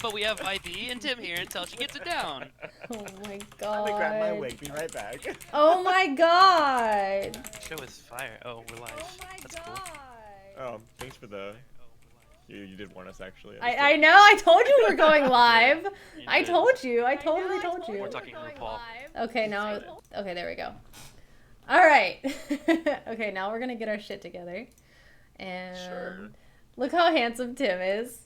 but we have Vipey and Tim here until she gets it down. Oh my Let god. me grab my wig. Be right back. Oh my god. Show is fire. Oh, we're live. Oh my That's god. cool. Oh, thanks for the. You did warn us actually. I know. I told you we were going live. You I did. told you. I totally told you. We're talking RuPaul. Okay, now. Okay, there we go. All right. Okay, now we're gonna get our shit together. And Sure. look how handsome Tim is.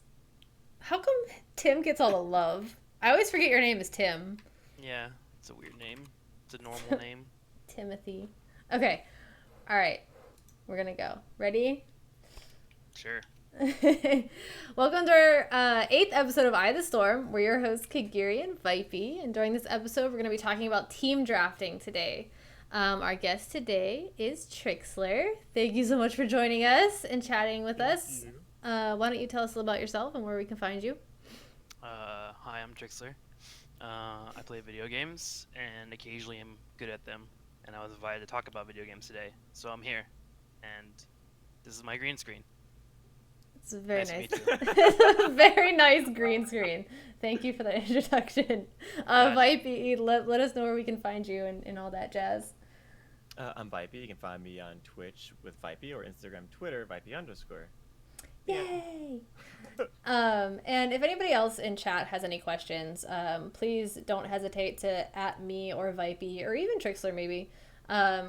How come Tim gets all the love? I always forget your name is Tim. Yeah, it's a weird name. It's a normal name. Timothy. Okay. All right. We're gonna go. Ready? Sure. Welcome to our 8th episode of Eye the Storm. We're your hosts, Kagirii and Vipey, and during this episode, we're going to be talking about team drafting today. Our guest today is Trikslyr. Thank you so much for joining us and chatting with us. Why don't you tell us a little about yourself and where we can find you? Hi, I'm Trikslyr. I play video games, and occasionally I'm good at them. And I was invited to talk about video games today, so I'm here. And this is my green screen. It's very Nice nice. to meet Very nice green screen. Thank you for that introduction. Vipey, let us know where we can find you and all that jazz. I'm Vipey. You can find me on Twitch with Vipey or Instagram, Twitter, Vipey_. Yay! And if anybody else in chat has any questions, please don't hesitate to @ me or Vipey or even Trikslyr maybe.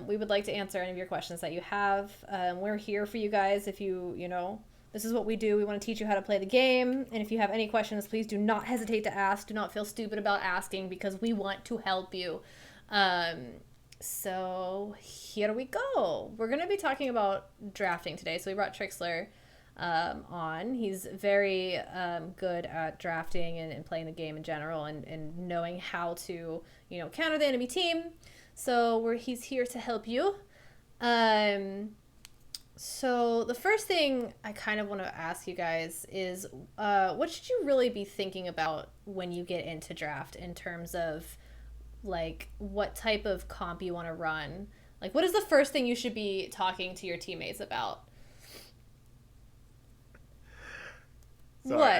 We would like to answer any of your questions that you have. We're here for you guys if you know, this is what we do. We want to teach you how to play the game. And if you have any questions, please do not hesitate to ask. Do not feel stupid about asking because we want to help you. So here we go. We're going to be talking about drafting today. So we brought Trikslyr on. He's very good at drafting and playing the game in general and knowing how to, counter the enemy team. So he's here to help you. So the first thing I kind of want to ask you guys is what should you really be thinking about when you get into draft in terms of like what type of comp you want to run? Like what is the first thing you should be talking to your teammates about? Sorry, What?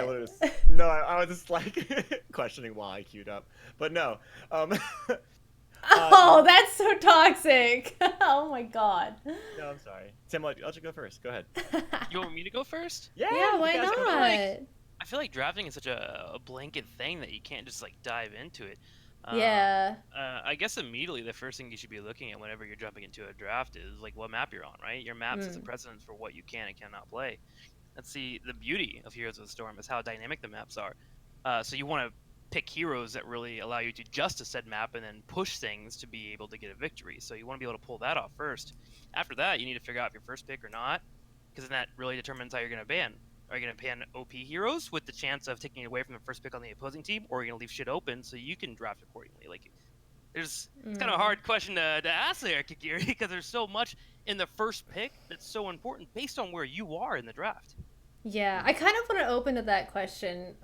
I was just like questioning why I queued up, but no. Oh, that's so toxic. Oh my god. No, I'm sorry. Tim, I'll let you go first. Go ahead. You want me to go first? Yeah, why you guys go not? first. I feel like drafting is such a blanket thing that you can't just like dive into it. Yeah. I guess immediately the first thing you should be looking at whenever you're jumping into a draft is like what map you're on, right? Your map sets a precedence for what you can and cannot play. That's the beauty of Heroes of the Storm is how dynamic the maps are. So you want to pick heroes that really allow you to adjust to said map and then push things to be able to get a victory. So you want to be able to pull that off first. After that, you need to figure out if your first pick or not, because then that really determines how you're going to ban. Are you going to ban OP heroes with the chance of taking it away from the first pick on the opposing team, or are you going to leave shit open so you can draft accordingly? Like, it's kind of a hard question to ask there, Kagirii, because there's so much in the first pick that's so important based on where you are in the draft. Yeah, I kind of want to open with that question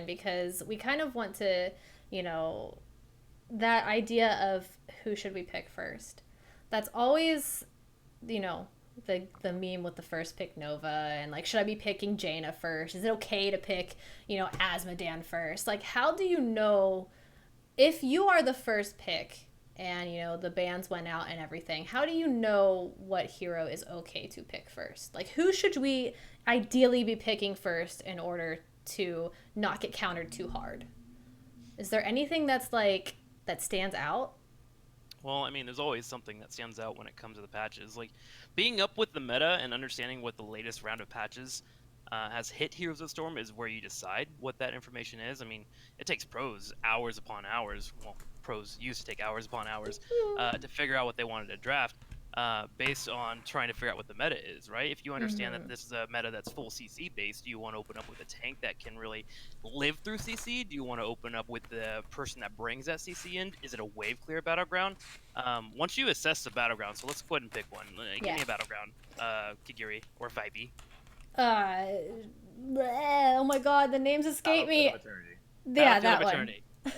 because we kind of want to, that idea of who should we pick first. That's always, the meme with the first pick Nova and like, should I be picking Jaina first? Is it okay to pick, Asmodan first? Like, how do you know if you are the first pick and, the bans went out and everything, how do you know what hero is okay to pick first? Like, who should we ideally be picking first in order to not get countered too hard? Is there anything that's like, that stands out? Well, I mean, there's always something that stands out when it comes to the patches. Like, being up with the meta and understanding what the latest round of patches has hit Heroes of the Storm is where you decide what that information is. I mean, it takes pros hours upon hours. Well, pros used to take hours upon hours to figure out what they wanted to draft based on trying to figure out what the meta is, right? If you understand that this is a meta that's full CC based, do you want to open up with a tank that can really live through CC? Do you want to open up with the person that brings that CC in? Is it a wave clear battleground? Once you assess the battleground, so let's go ahead and pick one. Give me a battleground, Kagirii or Vipey. Oh my god, the names escape me. Yeah, that one.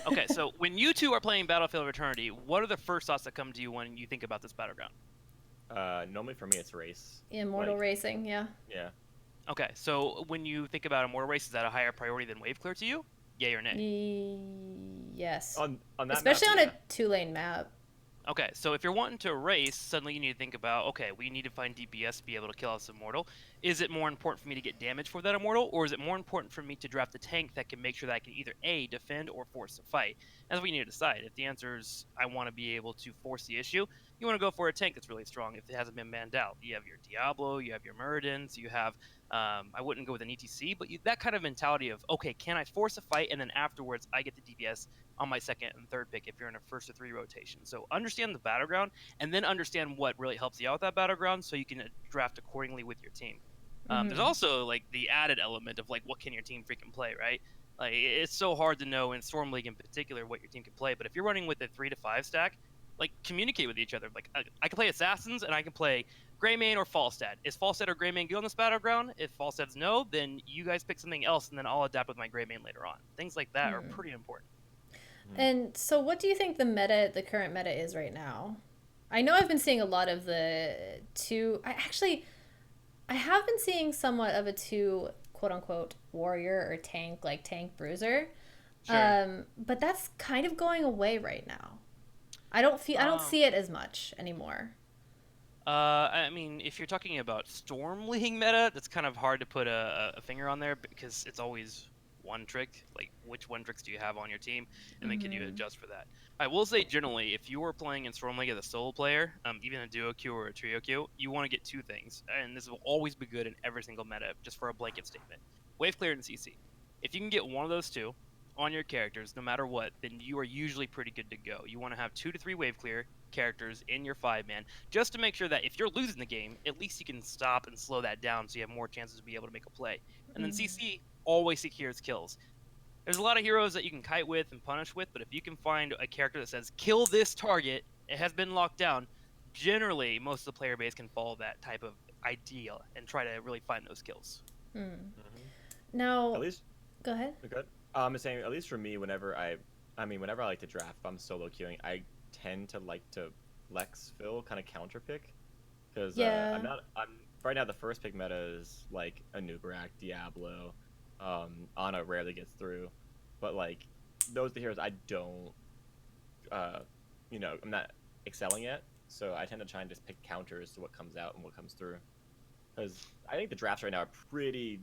Okay, so when you two are playing Battlefield of Eternity, what are the first thoughts that come to you when you think about this battleground? Normally for me it's race. Immortal Racing, yeah. Yeah. Okay, so when you think about Immortal Race, is that a higher priority than Wave Clear to you? Yay or nay? Yes. On that map, Especially on yeah. a 2-lane map. Okay, so if you're wanting to race, suddenly you need to think about, okay, we need to find DPS to be able to kill this Immortal. Is it more important for me to get damage for that Immortal, or is it more important for me to draft a tank that can make sure that I can either A, defend or force a fight? That's what you need to decide. If the answer is I want to be able to force the issue, you want to go for a tank that's really strong if it hasn't been banned out. You have your Diablo, you have your Muradins, you have, I wouldn't go with an ETC, but that kind of mentality of, okay, can I force a fight, and then afterwards I get the DPS on my second and third pick if you're in a first to three rotation. So understand the battleground and then understand what really helps you out with that battleground so you can draft accordingly with your team. There's also like the added element of like what can your team freaking play, right? Like it's so hard to know in Storm League in particular what your team can play. But if you're running with a 3 to 5 stack, like communicate with each other. Like I can play assassins and I can play Greymane or Falstad. Is Falstad or Greymane good on this battleground? If Falstad's no, then you guys pick something else and then I'll adapt with my Greymane later on. Things like that are pretty important. And so, what do you think the current meta is right now? I know I've been seeing a lot of the two. I have been seeing somewhat of a two quote unquote warrior or tank, like tank bruiser. Sure. But that's kind of going away right now. I don't Um, see it as much anymore. I mean, if you're talking about Storm League meta, that's kind of hard to put a finger on there because it's always one trick. Like, which one tricks do you have on your team, and then can you adjust for that? I will say, generally, if you are playing in Storm League as a solo player, even a duo queue or a trio queue, you want to get two things, and this will always be good in every single meta, just for a blanket statement: Wave Clear and CC. If you can get one of those two on your characters, no matter what, then you are usually pretty good to go. You want to have 2 to 3 Wave Clear characters in your 5-man just to make sure that if you're losing the game, at least you can stop and slow that down so you have more chances to be able to make a play. And then CC always secures kills. There's a lot of heroes that you can kite with and punish with, but if you can find a character that says, kill this target, it has been locked down, generally most of the player base can follow that type of idea and try to really find those kills. At Now, least, go ahead. good. I'm saying, at least for me, whenever I like to draft, if I'm solo queuing, I tend to like to Lex fill, kind of counter pick, because Yeah. I'm right now the first pick meta is like a Nubarak, Diablo, Ana rarely gets through, but like those are the heroes I don't, uh, I'm not excelling at, so I tend to try and just pick counters to what comes out and what comes through, because I think the drafts right now are pretty.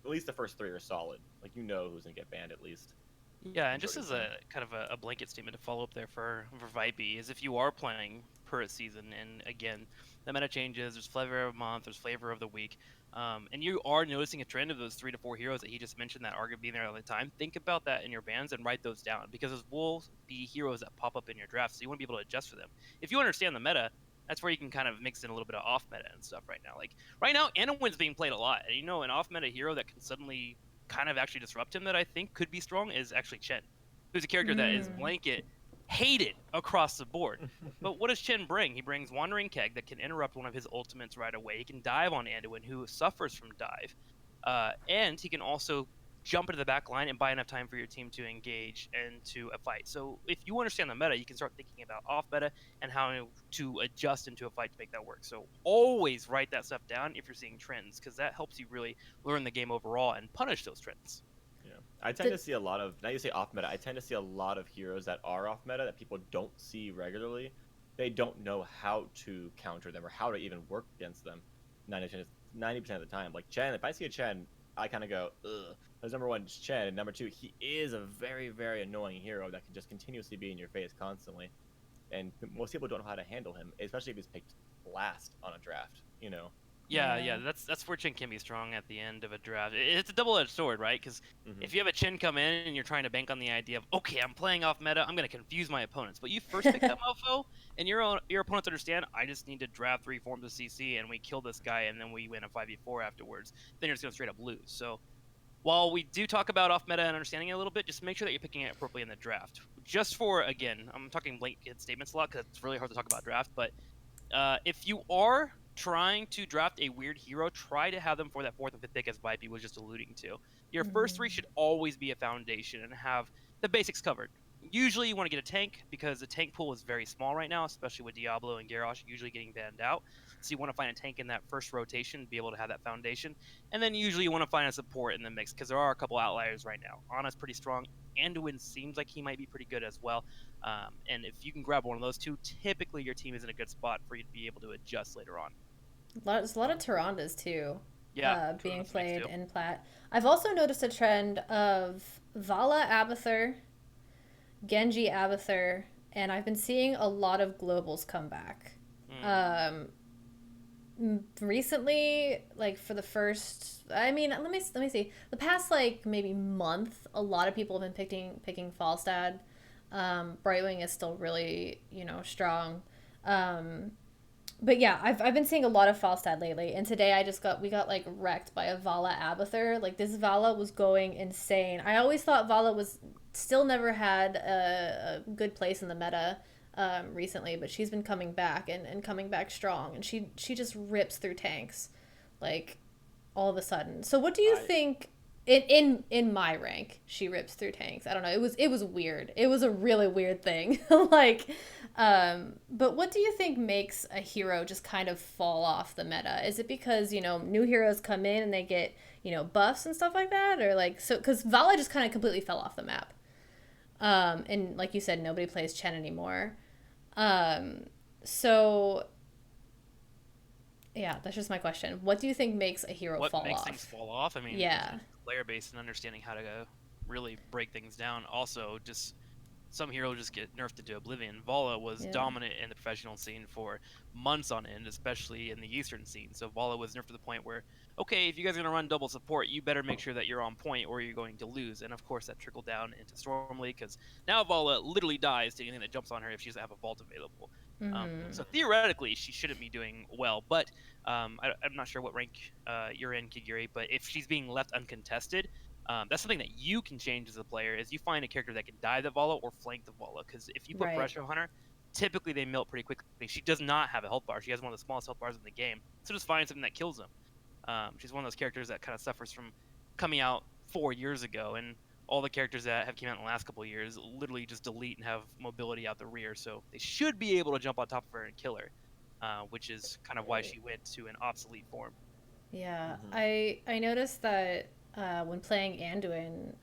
At least the first three are solid. Like who's gonna get banned at least. Yeah, and just Majority of as the time. a kind of a blanket statement to follow up there for Vipey is if you are playing per season, and again, the meta changes. There's flavor of the month. There's flavor of the week, and you are noticing a trend of those 3 to 4 heroes that he just mentioned that are going to be there all the time. Think about that in your bans and write those down because those will be heroes that pop up in your draft, so you want to be able to adjust for them. If you understand the meta, that's where you can kind of mix in a little bit of off meta and stuff right now. Like right now, Anowin's being played a lot, and an off meta hero that can suddenly kind of actually disrupt him that I think could be strong is actually Chen, who's a character that is blanket hated across the board. But what does Chen bring? He brings Wandering Keg that can interrupt one of his ultimates right away. He can dive on Anduin, who suffers from dive. And he can also jump into the back line and buy enough time for your team to engage into a fight. So if you understand the meta, you can start thinking about off meta and how to adjust into a fight to make that work. So always write that stuff down if you're seeing trends, because that helps you really learn the game overall and punish those trends. Yeah, I tend to see a lot of. Now you say off meta. I tend to see a lot of heroes that are off meta that people don't see regularly. They don't know how to counter them or how to even work against them. 90% of the time, like Chen. If I see a Chen, I kind of go, ugh. Because number one, it's Chen, and number two, he is a very, very annoying hero that can just continuously be in your face constantly. And most people don't know how to handle him, especially if he's picked last on a draft. Yeah, that's where Chin can be strong at the end of a draft. It's a double-edged sword, right? Because if you have a Chin come in and you're trying to bank on the idea of, okay, I'm playing off meta, I'm going to confuse my opponents. But you first pick that mofo, and your opponents understand, I just need to draft 3 forms of CC, and we kill this guy, and then we win a 5v4 afterwards. Then you're just going to straight up lose. So while we do talk about off meta and understanding it a little bit, just make sure that you're picking it appropriately in the draft. Just for, again, I'm talking blanket statements a lot because it's really hard to talk about draft, but if you are trying to draft a weird hero, try to have them for that 4th and 5th pick, as Vipey was just alluding to. Your first 3 should always be a foundation and have the basics covered. Usually you want to get a tank because the tank pool is very small right now, especially with Diablo and Garrosh usually getting banned out. So you want to find a tank in that first rotation to be able to have that foundation. And then usually you want to find a support in the mix because there are a couple outliers right now. Ana's pretty strong. Anduin seems like he might be pretty good as well. And if you can grab one of those two, typically your team is in a good spot for you to be able to adjust later on. There's a lot of Tyrandas too, Yeah, being Toronto's mix played too. in Plat. I've also noticed a trend of Vala Abathur, Genji Abathur, and I've been seeing a lot of globals come back. Mm. Recently, like for the first, I mean, let me see. The past like maybe month, a lot of people have been picking Falstad. Brightwing is still really strong. Um, but yeah, I've been seeing a lot of Falstad lately, and today we got like wrecked by a Vala Abathur. Like this Vala was going insane. I always thought Vala was still never had a good place in the meta recently, but she's been coming back and coming back strong, and she just rips through tanks, like all of a sudden. So what do you think? In my rank, she rips through tanks. I don't know. It was weird. It was a really weird thing. Like, but what do you think makes a hero just kind of fall off the meta? Is it because new heroes come in and they get buffs and stuff like that, or like so? Because Vala just kind of completely fell off the map. And like you said, nobody plays Chen anymore. So yeah, that's just my question. What do you think makes a hero What fall makes off? things fall off? I mean, Yeah. player base and understanding how to go really break things down. Also, just some heroes just get nerfed into oblivion. Vala was Yeah. dominant in the professional scene for months on end, especially in the Eastern scene. So Vala was nerfed to the point where, okay, if you guys are going to run double support, you better make sure that you're on point or you're going to lose. And of course, that trickled down into Storm League because now Vala literally dies to anything that jumps on her if she doesn't have a vault available. Mm-hmm. So theoretically, she shouldn't be doing well, but I'm not sure what rank you're in, Kagirii, but if she's being left uncontested, that's something that you can change as a player. Is you find a character that can dive the Vala or flank the Vala, because if you put Right. pressure on her, typically they melt pretty quickly. She does not have a health bar. She has one of the smallest health bars in the game. So just find something that kills them. She's one of those characters that kind of suffers from coming out 4 years ago, and all the characters that have came out in the last couple of years literally just delete and have mobility out the rear. So they should be able to jump on top of her and kill her, which is kind of why she went to an obsolete form. Yeah, Mm-hmm. I noticed that when playing Anduin,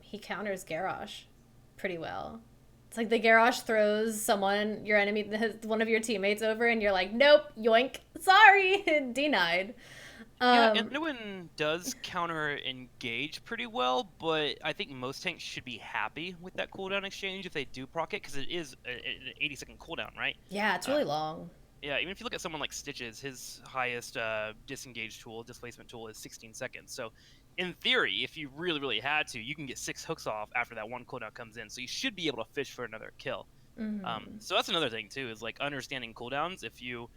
he counters Garrosh pretty well. It's like the Garrosh throws your enemy, one of your teammates over, and you're like, nope, yoink, sorry, denied. Yeah, Um, Anduin does counter engage pretty well, but I think most tanks should be happy with that cooldown exchange if they do proc it, because it is an 80-second cooldown, right? yeah, it's Uh, really long. yeah, even if you look at someone like Stitches, his highest displacement tool is 16 seconds. So, in theory, if you really, really had to, you can get 6 hooks off after that one cooldown comes in. So you should be able to fish for another kill. Mm-hmm. So that's another thing too, is like understanding cooldowns. If you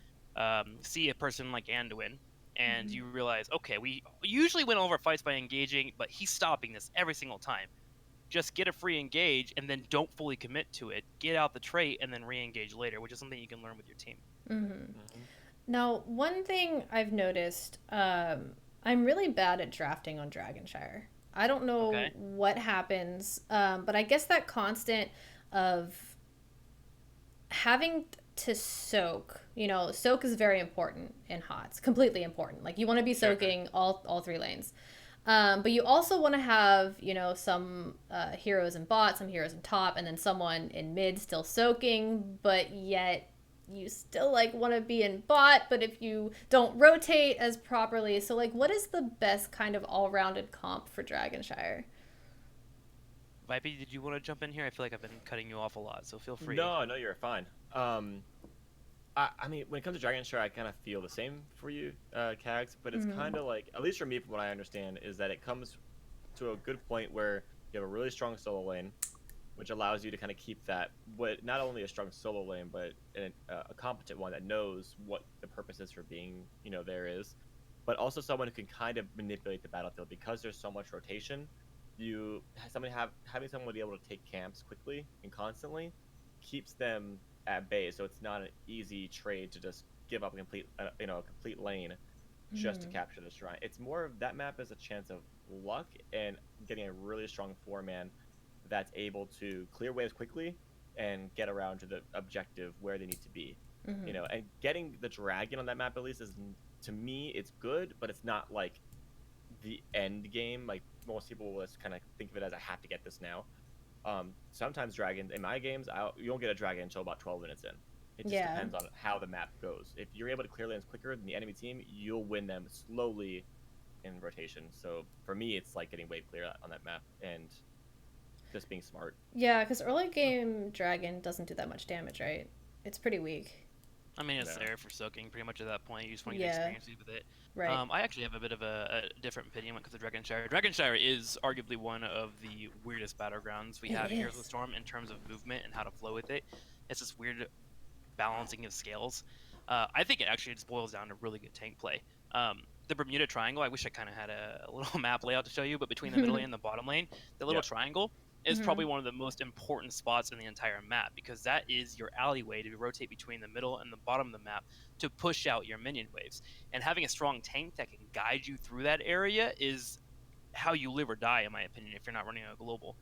see a person like Anduin and Mm-hmm. you realize, okay, we usually win all of our fights by engaging, but he's stopping this every single time. Just get a free engage and then don't fully commit to it. Get out the trait and then re-engage later, which is something you can learn with your team. Mm-hmm. Mm-hmm. Now, one thing I've noticed, I'm really bad at drafting on Dragonshire. I don't know Okay. what happens, but I guess that constant of having to soak, soak is very important in HOTS, completely important. Like you want to be Sure. soaking all three lanes. But you also want to have, some heroes in bot, some heroes in top, and then someone in mid still soaking, but yet you still like want to be in bot, but if you don't rotate as properly. So like what is the best kind of all-rounded comp for Dragonshire? Vipey, did you want to jump in here? I feel like I've been cutting you off a lot, so feel free. No, no, you're fine. I mean, when it comes to Dragon Share, I kind of feel the same for you, Kags, but it's kind of like, at least for me, from what I understand, is that it comes to a good point where you have a really strong solo lane, which allows you to kind of keep that, what not only a strong solo lane, but a competent one that knows what the purposes for being, there is, but also someone who can kind of manipulate the battlefield because there's so much rotation. Having someone be able to take camps quickly and constantly keeps them at bay, so it's not an easy trade to just give up a complete lane just to Mm-hmm. capture the shrine. It's more of that map as a chance of luck and getting a really strong four-man that's able to clear waves quickly and get around to the objective where they need to be. Mm-hmm. You know, and getting the dragon on that map at least is, to me, it's good, but it's not like the end game. Like most people will just kind of think of it as I have to get this now. Sometimes dragons in my games, you don't get a dragon until about 12 minutes in. It just Yeah. depends on how the map goes. If you're able to clear lands quicker than the enemy team, you'll win them slowly in rotation. So for me, it's like getting wave clear on that map and just being smart. Yeah, because early game dragon doesn't do that much damage, right? It's pretty weak. I mean, it's No. there for soaking pretty much at that point. You just want to get Yeah. experience with it. Right. I actually have a bit of a different opinion when it comes to Dragonshire. Dragonshire is arguably one of the weirdest battlegrounds we It have in Heroes of the is. Storm in terms of movement and how to flow with it. It's this weird balancing of scales. I think it actually just boils down to really good tank play. The Bermuda Triangle, I wish I kind of had a little map layout to show you, but between the middle lane and the bottom lane, the little Yep. triangle is Mhm. probably one of the most important spots in the entire map because that is your alleyway to rotate between the middle and the bottom of the map to push out your minion waves. And having a strong tank that can guide you through that area is how you live or die, in my opinion, if you're not running a global.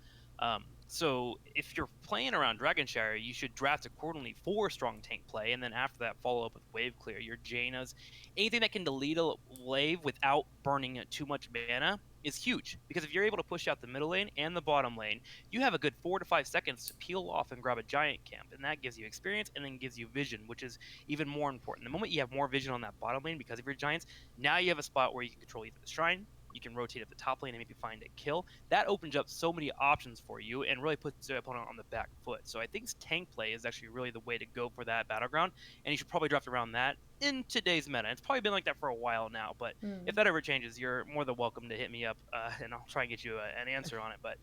So if you're playing around Dragonshire, you should draft accordingly for strong tank play, and then after that, follow up with wave clear. Your Jaina's, anything that can delete a wave without burning too much mana is huge. Because if you're able to push out the middle lane and the bottom lane, you have a good 4 to 5 seconds to peel off and grab a giant camp, and that gives you experience and then gives you vision, which is even more important. The moment you have more vision on that bottom lane because of your giants, now you have a spot where you can control either the shrine, you can rotate up the top lane and maybe find a kill. That opens up so many options for you and really puts the opponent on the back foot. So I think tank play is actually really the way to go for that battleground, and you should probably draft around that in today's meta. It's probably been like that for a while now, but if that ever changes, you're more than welcome to hit me up, and I'll try and get you an answer on it. But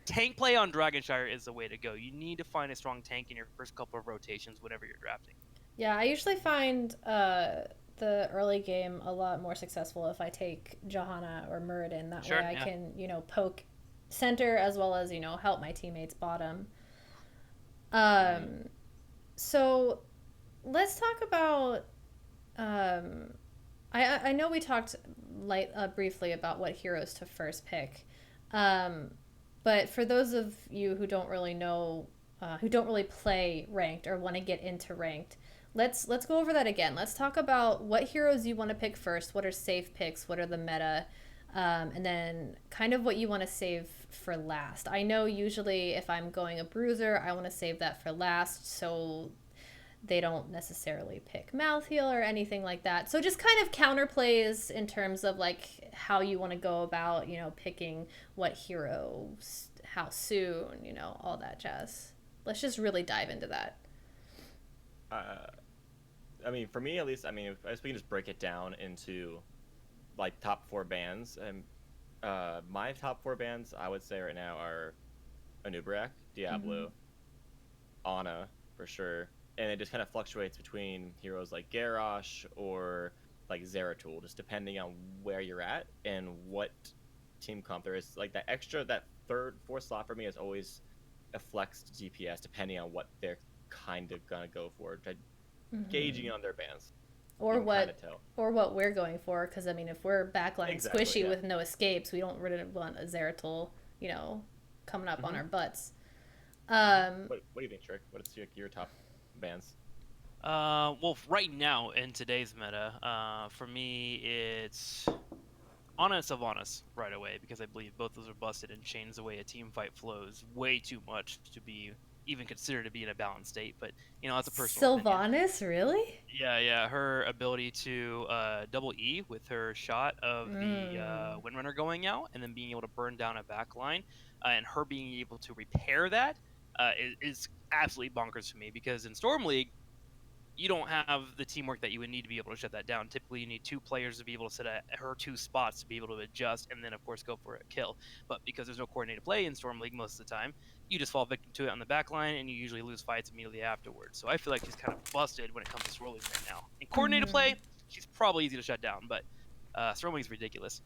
tank play on Dragonshire is the way to go. You need to find a strong tank in your first couple of rotations whenever you're drafting. Yeah, I usually find the early game a lot more successful if I take Johanna or Muradin. That Sure, way I yeah. can, poke center as well as, help my teammates bottom. So let's talk about. I know we talked briefly about what heroes to first pick, but for those of you who don't really know, who don't really play ranked or want to get into ranked, let's go over that again. Let's talk about what heroes you want to pick first. What are safe picks? What are the meta? And then kind of what you want to save for last. I know usually if I'm going a bruiser, I want to save that for last so they don't necessarily pick mouth heal or anything like that. So just kind of counterplays in terms of like how you want to go about, picking what hero, how soon, all that jazz. Let's just really dive into that. I mean, for me at least, I mean, if we can just break it down into like top 4 bands, and my top 4 bands I would say right now are Anub'arak, Diablo, Ana for sure, and it just kind of fluctuates between heroes like Garrosh or like Zeratul, just depending on where you're at and what team comp there is. Like that third, fourth slot for me is always a flexed DPS, depending on what they're kind of gonna go for, gauging on their bands. Or You can kinda what, tell. or what we're going for, because I mean, if we're backline Exactly, squishy yeah. with no escapes, we don't really want a Zeratul, coming up on our butts. What do you think, Trick? What's your top bands? Well, right now in today's meta, for me it's Ana and Sylvanas right away because I believe both those are busted and change the way a team fight flows way too much to be even considered to be in a balanced state. But that's a personal opinion. Sylvanas, really? Yeah. Her ability to double E with her shot of the Windrunner going out and then being able to burn down a back line, and her being able to repair that is absolutely bonkers to me because in Storm League, you don't have the teamwork that you would need to be able to shut that down. Typically, you need 2 players to be able to sit at her 2 spots to be able to adjust and then, of course, go for a kill. But because there's no coordinated play in Storm League most of the time, you just fall victim to it on the back line and you usually lose fights immediately afterwards. So I feel like she's kind of busted when it comes to Storm League right now. In coordinated play, she's probably easy to shut down, but Storm League's ridiculous.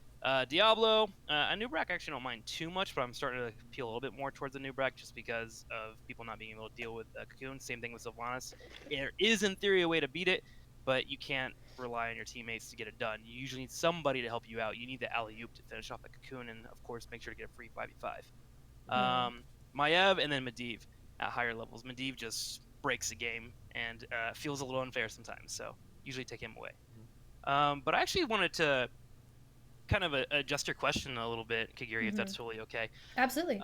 Diablo, Anub'arak I actually don't mind too much, but I'm starting to appeal a little bit more towards Anub'arak just because of people not being able to deal with Cocoon. Same thing with Sylvanas. There is, in theory, a way to beat it, but you can't rely on your teammates to get it done. You usually need somebody to help you out. You need the alley-oop to finish off the Cocoon, and, of course, make sure to get a free 5v5. Maiev, and then Medivh at higher levels. Medivh just breaks the game and feels a little unfair sometimes. So usually take him away. But I actually wanted to kind of adjust your question a little bit, Kagirii, if that's totally okay. Absolutely.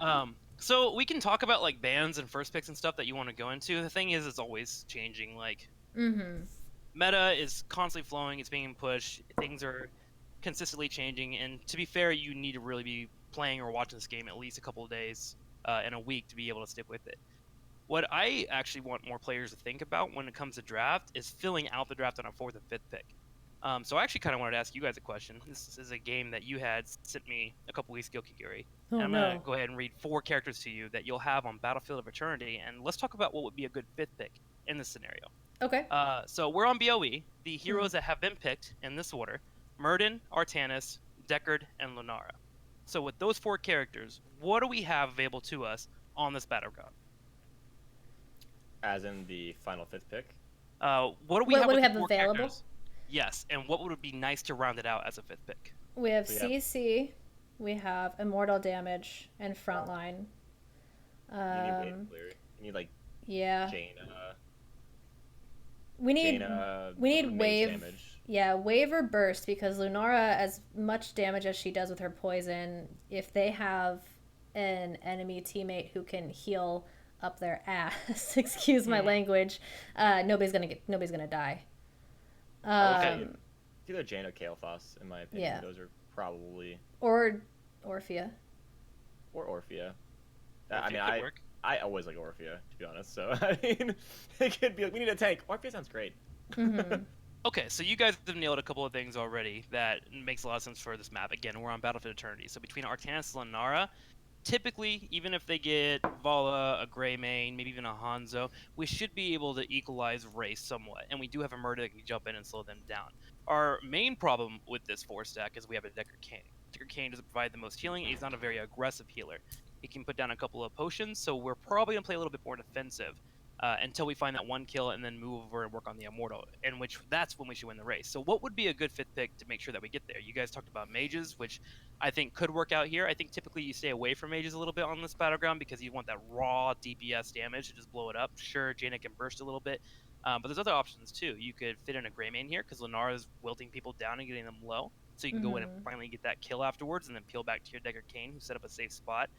So we can talk about like bans and first picks and stuff that you want to go into. The thing is, it's always changing. Like meta is constantly flowing. It's being pushed. Things are consistently changing. And to be fair, you need to really be playing or watching this game at least a couple of days in a week to be able to stick with it. What I actually want more players to think about when it comes to draft is filling out the draft on a 4th and 5th pick. So I actually kind of wanted to ask you guys a question. This is a game that you had sent me a couple weeks ago, Kagirii. Oh, and I'm going to go ahead and read 4 characters to you that you'll have on Battlefield of Eternity, and let's talk about what would be a good 5th pick in this scenario. Okay. So we're on BOE. The heroes that have been picked in this order: Murden, Artanis, Deckard, and Lunara. So with those 4 characters, what do we have available to us on this battleground? As in the final 5th pick? What do we have, what do we with have the 4 available? characters? Yes, and what would it be nice to round it out as a 5th pick? We have CC, we have Immortal Damage, and Frontline. You need Wave Clear. You need like Jaina. We need Wave. Damage. Yeah, Wave or Burst, because Lunara, as much damage as she does with her poison, if they have an enemy teammate who can heal up their ass, excuse my language, nobody's gonna die. Okay. Either Jane or Kael'thas, in my opinion. Yeah. Those are probably... Or Orphea. Or Orphea. Work. I always like Orphea, to be honest. So, I mean, it could be like, we need a tank. Orphea sounds great. Okay, so you guys have nailed a couple of things already that makes a lot of sense for this map. Again, we're on Battlefield Eternity. So between Artanis and Lunara, typically, even if they get Vala, a Greymane, maybe even a Hanzo, we should be able to equalize race somewhat. And we do have a Murder that can jump in and slow them down. Our main problem with this 4-stack is we have a Deckard Cain. Deckard Cain doesn't provide the most healing. He's not a very aggressive healer. He can put down a couple of potions, so we're probably going to play a little bit more defensive until we find that one kill and then move over and work on the Immortal, in which that's when we should win the race. So what would be a good 5th pick to make sure that we get there? You guys talked about mages, which I think could work out here. I think typically you stay away from mages a little bit on this battleground because you want that raw DPS damage to just blow it up. Sure, Jaina can burst a little bit, but there's other options too. You could fit in a Greymane here because Lunara is wilting people down and getting them low. So you can go in and finally get that kill afterwards and then peel back to your Deckard Cain, who set up a safe spot.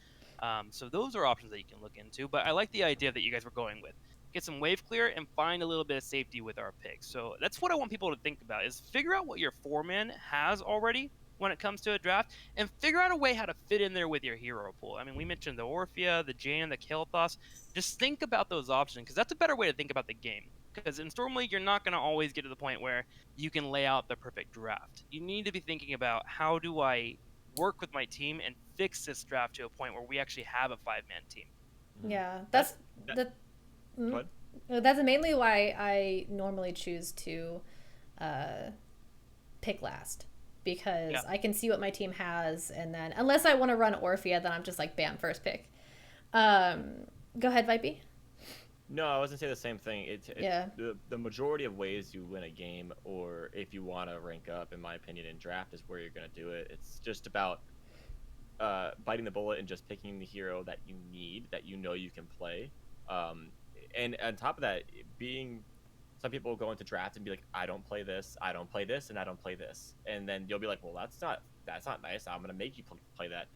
So those are options that you can look into. But I like the idea that you guys were going with. Get some wave clear and find a little bit of safety with our picks. So that's what I want people to think about, is figure out what your 4-man has already when it comes to a draft, and figure out a way how to fit in there with your hero pool. I mean, we mentioned the Orphea, the Jaina, the Kael'thas. Just think about those options, because that's a better way to think about the game. Because in Storm League, you're not going to always get to the point where you can lay out the perfect draft. You need to be thinking about, how do I work with my team and fix this draft to a point where we actually have a 5-man team? Yeah, that's mainly why I normally choose to pick last, because I can see what my team has, and then unless I want to run Orphea, then I'm just like, bam, first pick. Go ahead, Vipey. No, I was gonna say the same thing. The majority of ways you win a game, or if you want to rank up, in my opinion, in draft, is where you're gonna do it. It's just about biting the bullet and just picking the hero that you need, that you know you can play. And on top of that, some people go into draft and be like, I don't play this, and I don't play this, and then you'll be like, well, that's not nice. I'm gonna make you play that.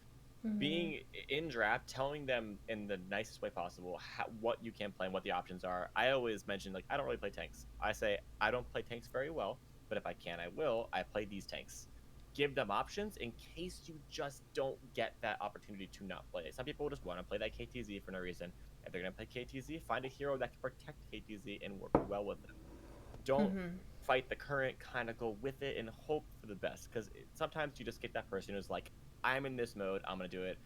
Being in draft, telling them in the nicest way possible what you can play and what the options are. I always mention, like, I don't really play tanks. I say I don't play tanks very well, but if I can, I will. I play these tanks. Give them options in case you just don't get that opportunity to not play. Some people just want to play that KTZ for no reason. If they're going to play KTZ, find a hero that can protect KTZ and work well with them. Don't fight the current, kind of go with it and hope for the best, because sometimes you just get that person who's like, I'm in this mode, I'm going to do it,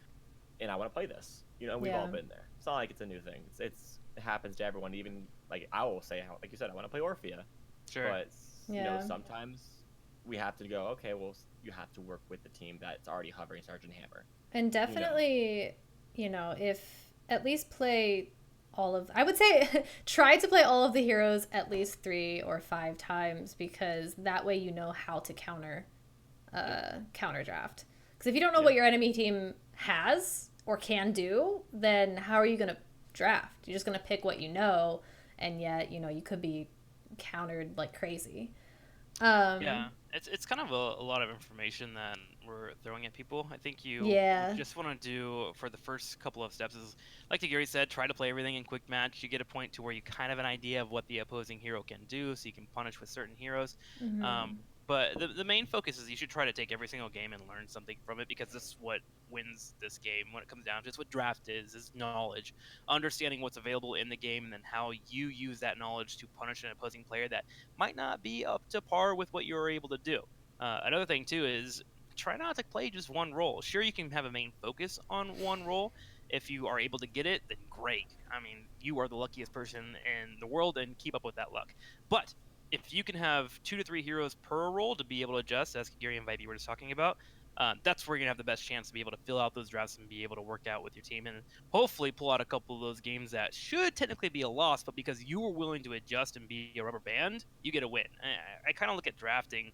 and I want to play this. You know, we've all been there. It's not like it's a new thing. It happens to everyone. Even, like, I will say, like you said, I want to play Orphea. Sure. But, you know, sometimes we have to go, okay, well, you have to work with the team that's already hovering Sergeant Hammer. And definitely, you know, if at least play all of, I would say try to play all of the heroes at least 3 or 5 times, because that way you know how to counter draft. Because if you don't know what your enemy team has or can do, then how are you going to draft? You're just going to pick what you know, and yet you could be countered like crazy. Yeah, it's kind of a lot of information that we're throwing at people. I think you Yeah. just want to do for the first couple of steps is, like Kagirii said, try to play everything in quick match. You get a point to where you kind of have an idea of what the opposing hero can do, so you can punish with certain heroes. Hmm. But the main focus is you should try to take every single game and learn something from it, because this is what wins this game when it comes down to it. It's what draft is knowledge, understanding what's available in the game, and then how you use that knowledge to punish an opposing player that might not be up to par with what you're able to do. Another thing too is try not to play just one role. Sure, you can have a main focus on one role. If you are able to get it, then great. I mean, you are the luckiest person in the world, and keep up with that luck. But if you can have 2 to 3 heroes per role to be able to adjust, as Kagirii and Vipey were just talking about, that's where you're going to have the best chance to be able to fill out those drafts and be able to work out with your team, and hopefully pull out a couple of those games that should technically be a loss, but because you were willing to adjust and be a rubber band, you get a win. I kind of look at drafting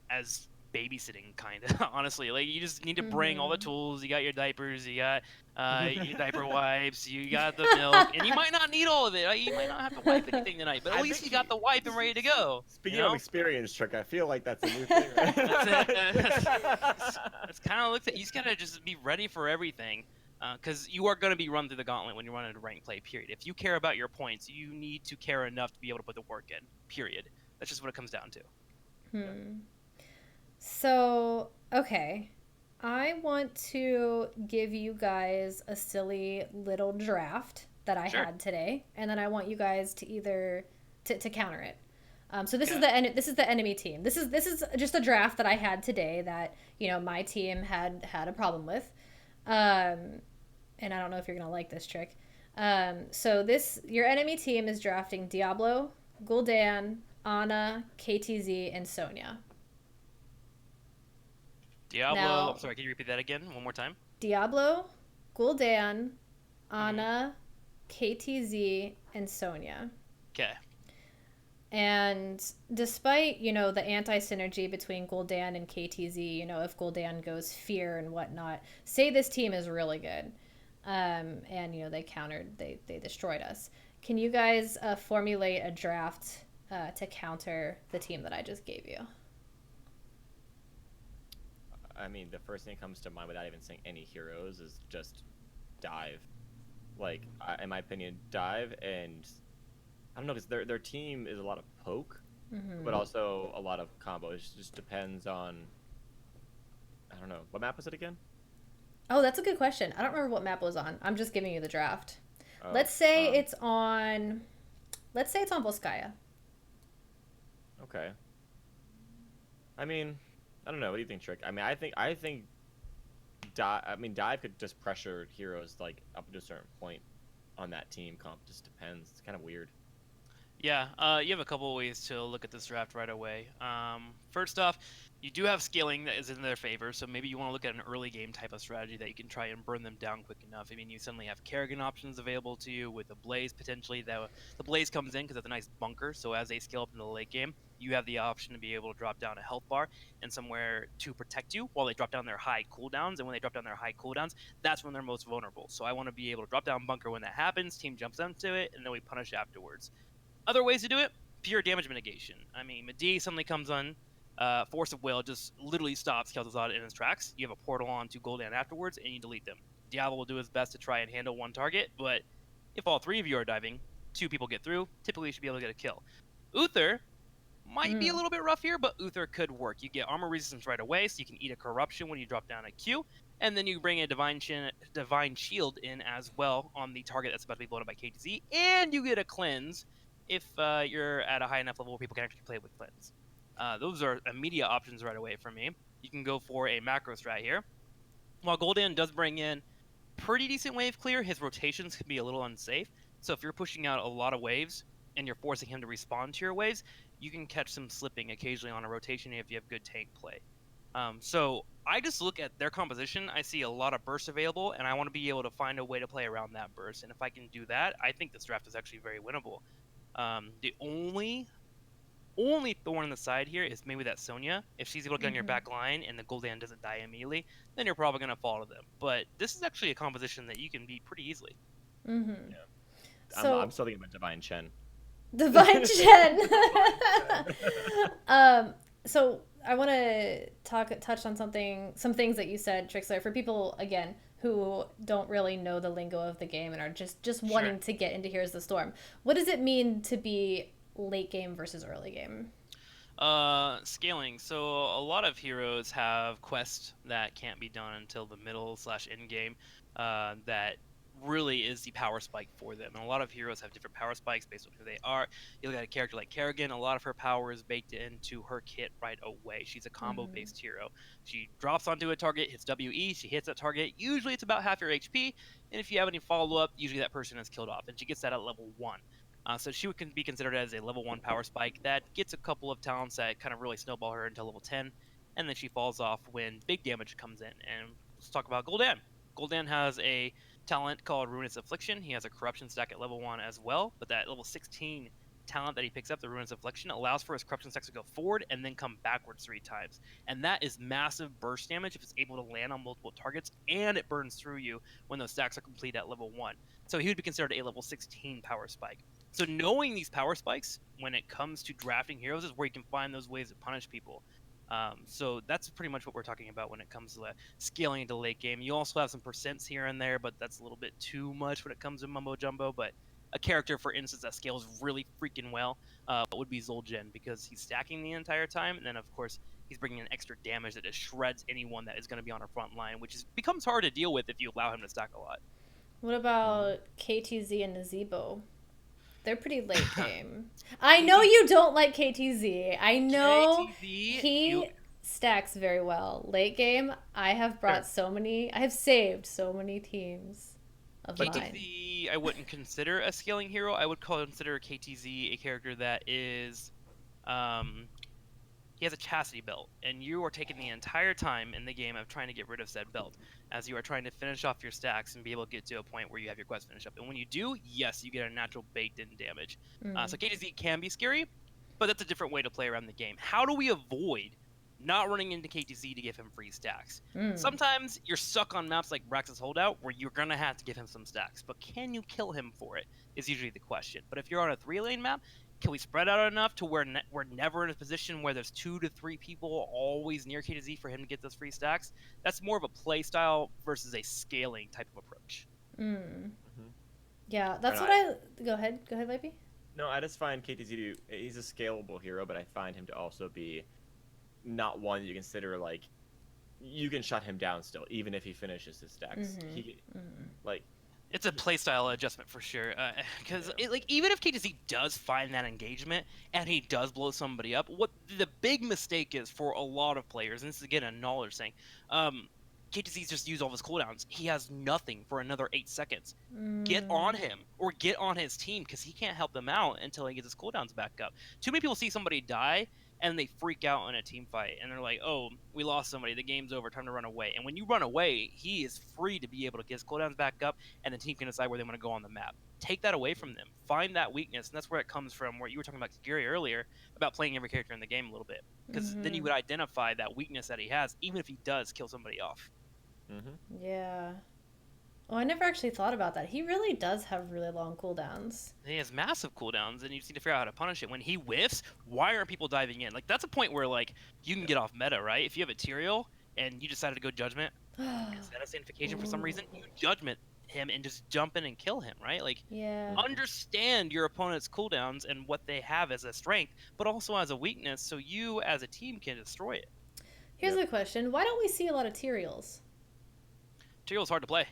as babysitting, kind of, honestly. Like, you just need to bring all the tools. You got your diapers, you got your diaper wipes, you got the milk, and you might not need all of it. You might not have to wipe anything tonight, but at least you got the wipe and ready to go. Speaking of experience, Trick, I feel like that's a new thing. Right? That's kind of looked at. You just gotta just be ready for everything, because you are gonna be run through the gauntlet when you're running a ranked play. Period. If you care about your points, you need to care enough to be able to put the work in. Period. That's just what it comes down to. So, okay. I want to give you guys a silly little draft that I had today, and then I want you guys to either to counter it. So this is the enemy team. This is just a draft that I had today that my team had a problem with, and I don't know if you're gonna like this, Trick. So your enemy team is drafting Diablo, Gul'dan, Ana, KTZ, and Sonia. Diablo. Now, I'm sorry. Can you repeat that again one more time? Diablo, Gul'dan, Ana, KTZ, and Sonia. Okay. And despite, the anti-synergy between Gul'dan and KTZ, if Gul'dan goes fear and whatnot, say this team is really good. And, they destroyed us. Can you guys formulate a draft to counter the team that I just gave you? I mean, the first thing that comes to mind without even saying any heroes is just dive. Like, in my opinion, dive, and I don't know, because their team is a lot of poke, but also a lot of combo. It just depends on, I don't know, what map was it again? Oh, that's a good question. I don't remember what map it was on. I'm just giving you the draft. Oh, let's say it's on Volskaya. Okay. I mean, I don't know. What do you think, Trick? I mean, I think dive could just pressure heroes like up to a certain point on that team comp. Just depends. It's kind of weird. Yeah, you have a couple of ways to look at this draft right away. First off, you do have scaling that is in their favor, so maybe you want to look at an early game type of strategy that you can try and burn them down quick enough. I mean, you suddenly have Kerrigan options available to you with a Blaze potentially. The Blaze comes in because it's a nice bunker, so as they scale up into the late game, you have the option to be able to drop down a health bar and somewhere to protect you while they drop down their high cooldowns. And when they drop down their high cooldowns, that's when they're most vulnerable. So I want to be able to drop down bunker when that happens, team jumps into it, and then we punish afterwards. Other ways to do it, pure damage mitigation. I mean, Medivh suddenly comes on, Force of Will just literally stops Kel'Thuzad in his tracks. You have a portal on to Gul'dan afterwards, and you delete them. Diablo will do his best to try and handle one target, but if all three of you are diving, 2 people get through, typically you should be able to get a kill. Uther might be a little bit rough here, but Uther could work. You get armor resistance right away, so you can eat a corruption when you drop down a Q, and then you bring a divine shield in as well on the target that's about to be blown up by KTZ, and you get a cleanse if you're at a high enough level where people can actually play with cleanse. Those are immediate options right away for me. You can go for a macro strat here. While Gul'dan does bring in pretty decent wave clear, his rotations can be a little unsafe. So if you're pushing out a lot of waves and you're forcing him to respond to your waves, you can catch some slipping occasionally on a rotation if you have good tank play. So I just look at their composition. I see a lot of bursts available, and I want to be able to find a way to play around that burst. And if I can do that, I think this draft is actually very winnable. The only thorn in the side here is maybe that Sonia. If she's able to get on your back line and the Gul'dan doesn't die immediately, then you're probably going to fall to them. But this is actually a composition that you can beat pretty easily. Yeah. So I'm still thinking about Divine Chen. Divine Chen. So I want to touch on some things that you said, Trikslyr, for people again who don't really know the lingo of the game and are just wanting to get into Heroes of the Storm. What does it mean to be late game versus early game? Scaling. So a lot of heroes have quests that can't be done until the middle / end game. That really is the power spike for them. And a lot of heroes have different power spikes based on who they are. You look at a character like Kerrigan, a lot of her power is baked into her kit right away. She's a combo-based hero. She drops onto a target, hits WE, she hits that target. Usually it's about half your HP, and if you have any follow-up, usually that person is killed off, and she gets that at level 1. So she would be considered as a level 1 power spike that gets a couple of talents that kind of really snowball her until level 10, and then she falls off when big damage comes in. And let's talk about Gul'dan. Gul'dan has a talent called Ruinous Affliction. He has a corruption stack at level 1 as well, but that level 16 talent that he picks up, the Ruinous Affliction, allows for his corruption stacks to go forward and then come backwards 3 times. And that is massive burst damage if it's able to land on multiple targets, and it burns through you when those stacks are complete at level 1. So he would be considered a level 16 power spike. So knowing these power spikes when it comes to drafting heroes is where you can find those ways to punish people. So that's pretty much what we're talking about when it comes to scaling into late game. You also have some percents here and there, but that's a little bit too much when it comes to mumbo jumbo. But a character, for instance, that scales really freaking well would be Zul'jin, because he's stacking the entire time, and then of course he's bringing in extra damage that just shreds anyone that is going to be on our front line, which becomes hard to deal with if you allow him to stack a lot. What about KTZ and Nazebo? They're pretty late game. I know you don't like KTZ. I know he stacks very well. Late game, I have saved so many teams of mine. KTZ, I wouldn't consider a scaling hero. I would consider KTZ a character that is, he has a chastity belt, and you are taking the entire time in the game of trying to get rid of said belt, as you are trying to finish off your stacks and be able to get to a point where you have your quest finished up. And when you do, yes, you get a natural baked-in damage. So KTZ can be scary, but that's a different way to play around the game. How do we avoid not running into KTZ to give him free stacks? Sometimes you're stuck on maps like Brax's Holdout, where you're going to have to give him some stacks, but can you kill him for it is usually the question. But if you're on a 3-lane map, can we spread out enough to where we're never in a position where there's 2 to 3 people always near KTZ for him to get those free stacks? That's more of a play style versus a scaling type of approach. Yeah, that's what I... Go ahead, Vipey. No, I just find KTZ he's a scalable hero, but I find him to also be not one you consider, like, you can shut him down still, even if he finishes his stacks. It's a playstyle adjustment for sure, because even if KTZ does find that engagement and he does blow somebody up, what the big mistake is for a lot of players, and this is again a knowledge thing, KTZ's just used all of his cooldowns. He has nothing for another 8 seconds. Get on him or get on his team, because he can't help them out until he gets his cooldowns back up. Too many people see somebody die and they freak out in a team fight, and they're like, oh, we lost somebody, the game's over, time to run away. And when you run away, he is free to be able to get his cooldowns back up, and the team can decide where they want to go on the map. Take that away from them. Find that weakness, and that's where it comes from, where you were talking about Kagirii earlier, about playing every character in the game a little bit. Because then you would identify that weakness that he has, even if he does kill somebody off. Yeah. Oh, I never actually thought about that. He really does have really long cooldowns. He has massive cooldowns, and you just need to figure out how to punish it. When he whiffs, why aren't people diving in? Like, that's a point where, like, you can get off meta, right? If you have a Tyrael and you decided to go Judgment instead of Sanctification for some reason, you Judgment him and just jump in and kill him, right? Like, understand your opponent's cooldowns and what they have as a strength, but also as a weakness, so you as a team can destroy it. Here's the question. Why don't we see a lot of Tyraels? Tyrael's hard to play.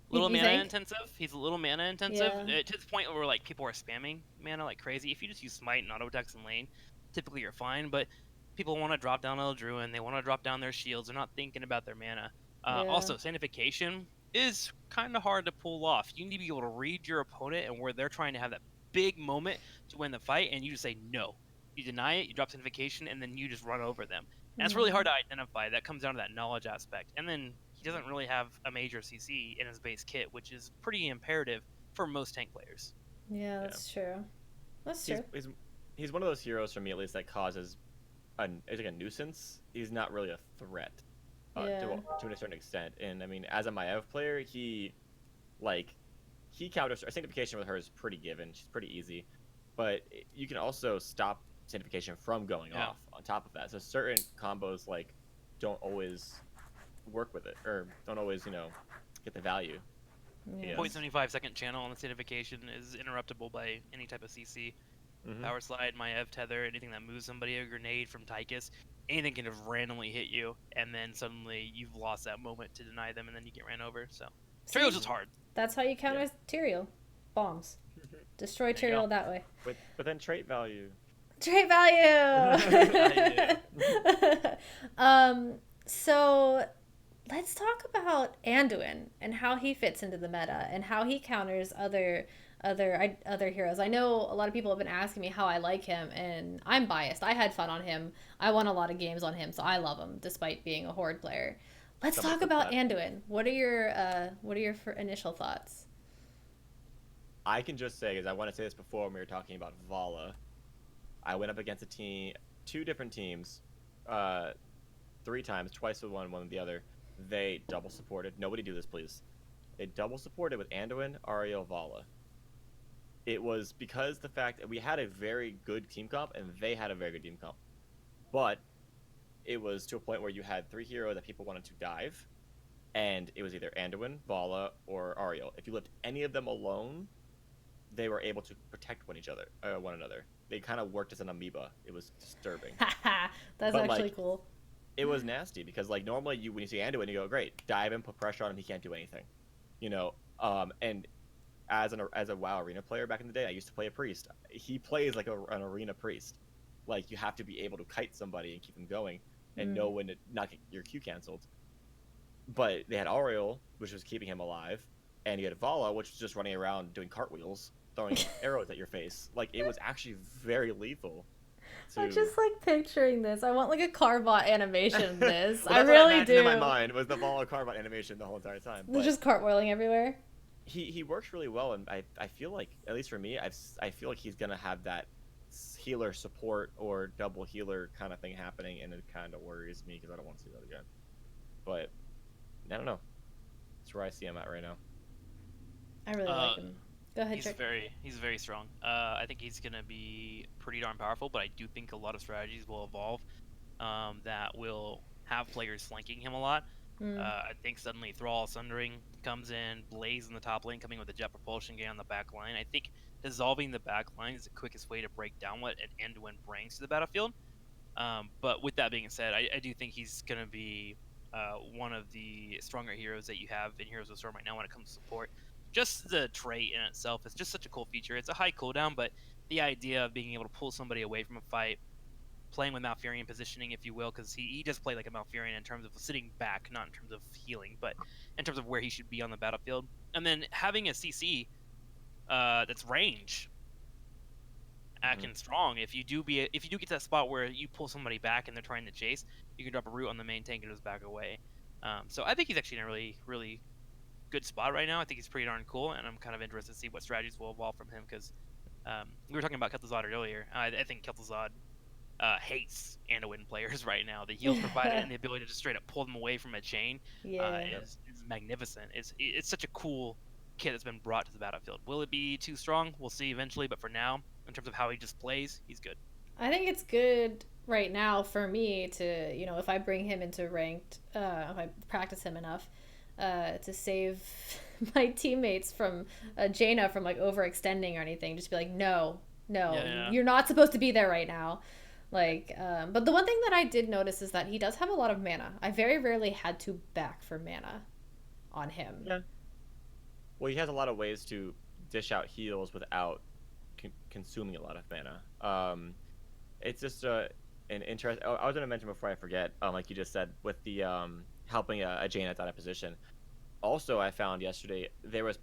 Little mana intensive. He's a little mana intensive to the point where like people are spamming mana like crazy. If you just use Smite and auto attacks in lane, typically you're fine. But people want to drop down Eldruin, they want to drop down their shields. They're not thinking about their mana. Also, Sanctification is kind of hard to pull off. You need to be able to read your opponent and where they're trying to have that big moment to win the fight, and you just say no. You deny it, you drop Sanctification, and then you just run over them. And that's really hard to identify. That comes down to that knowledge aspect. And then he doesn't really have a major CC in his base kit, which is pretty imperative for most tank players. Yeah, that's true. That's true. He's one of those heroes, for me at least, that causes it's like a nuisance. He's not really a threat to a certain extent. And I mean, as a Maiev player, he he counters. Sanctification with her is pretty given. She's pretty easy, but you can also stop Sanctification from going off on top of that. So certain combos like don't always work with it, or don't always get the value. Yeah. 0.75 second channel on the Sanctification is interruptible by any type of CC. Power Slide, Maiev Tether, anything that moves somebody, a grenade from Tychus, anything can just randomly hit you, and then suddenly you've lost that moment to deny them, and then you get ran over. So Tyrael's just hard. That's how you counter Tyrael. Bombs. Destroy Tyrael that way. But then trait value. Trait value! So let's talk about Anduin and how he fits into the meta and how he counters other heroes. I know a lot of people have been asking me how I like him, and I'm biased. I had fun on him. I won a lot of games on him, so I love him despite being a Horde player. Let's talk about Anduin. What are your initial thoughts? I can just say, because I want to say this before when we were talking about Vala, I went up against two different teams, 3 times, twice with one with the other. They double supported. Nobody do this, please. They double supported with Anduin, Ariel, Vala. It was because the fact that we had a very good team comp and they had a very good team comp. But it was to a point where you had 3 heroes that people wanted to dive, and it was either Anduin, Vala, or Ariel. If you left any of them alone, they were able to protect one another. They kind of worked as an amoeba. It was disturbing. That's actually cool. It was nasty because normally when you see Anduin, you go, great, dive him, put pressure on him, he can't do anything, And as a WoW arena player back in the day, I used to play a priest. He plays like an arena priest. Like, you have to be able to kite somebody and keep them going, and know when to not get your Q canceled. But they had Ariel, which was keeping him alive, and you had Vala, which was just running around doing cartwheels, throwing arrows at your face. Like, it was actually very lethal. I'm just picturing this. I want a Carbot animation of this. Well, I really do. In my mind was the Vala Carbot animation the whole entire time. They're just cartwheeling everywhere. He works really well, and I feel like, at least for me, I feel like he's gonna have that healer support or double healer kind of thing happening, and it kind of worries me because I don't want to see that again. But I don't know. That's where I see him at right now. I really like him. Go ahead, He's very strong. I think he's gonna be pretty darn powerful, but I do think a lot of strategies will evolve that will have players flanking him a lot. I think suddenly Thrall Sundering comes in, Blaze in the top lane, coming with a jet propulsion game on the back line. I think dissolving the back line is the quickest way to break down what an Anduin brings to the battlefield. But with that being said, I do think he's going to be one of the stronger heroes that you have in Heroes of the Storm right now when it comes to support. Just the trait in itself is just such a cool feature. It's a high cooldown, but the idea of being able to pull somebody away from a fight, playing with Malfurion positioning, if you will, because he does play like a Malfurion in terms of sitting back, not in terms of healing, but in terms of where he should be on the battlefield. And then having a CC that's range, acting strong. If you do get to that spot where you pull somebody back and they're trying to chase, you can drop a root on the main tank and just back away. So I think he's actually in a really, really good spot right now. I think he's pretty darn cool, and I'm kind of interested to see what strategies will evolve from him, because we were talking about Kel'Thuzad earlier. I think Kel'Thuzad hates Anduin players right now. The heals provided and the ability to just straight up pull them away from a chain is magnificent. It's such a cool kit that's been brought to the battlefield. Will it be too strong? We'll see eventually, but for now, in terms of how he just plays, he's good. I think it's good right now for me to, if I bring him into ranked, if I practice him enough, to save my teammates from Jaina from overextending or anything. Just be like, no, you're not supposed to be there right now. But the one thing that I did notice is that he does have a lot of mana. I very rarely had to back for mana on him. Yeah. Well, he has a lot of ways to dish out heals without consuming a lot of mana. It's just an interest. I was going to mention before I forget, like you just said, with the helping a Jaina out of position. Also, I found yesterday there was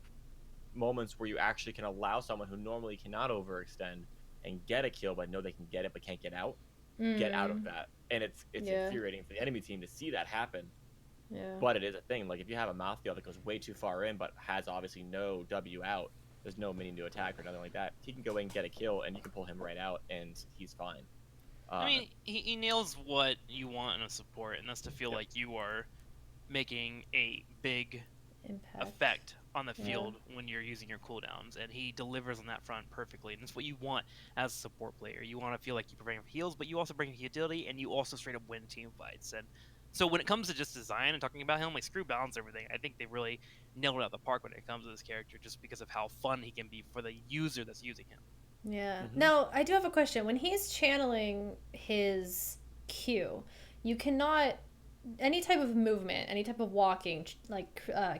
moments where you actually can allow someone who normally cannot overextend and get a kill, but know they can get it but can't get out of that. And it's infuriating for the enemy team to see that happen. Yeah. But it is a thing. Like, if you have a mouthfeel that goes way too far in but has obviously no W out, there's no minion to attack or nothing like that, he can go in and get a kill and you can pull him right out and he's fine. I mean, he nails what you want in a support, and that's to feel like you are making a big effect on the Yeah. field when you're using your cooldowns, and he delivers on that front perfectly. And that's what you want as a support player. You want to feel like you bring up heals, but you also bring utility, and you also straight up win team fights. And so when it comes to just design and talking about him, like screw balance everything, I think they really nailed it out the park when it comes to this character, just because of how fun he can be for the user that's using him. Yeah. Mhm. Now, I do have a question. When he's channeling his Q, you cannot any type of movement, any type of walking,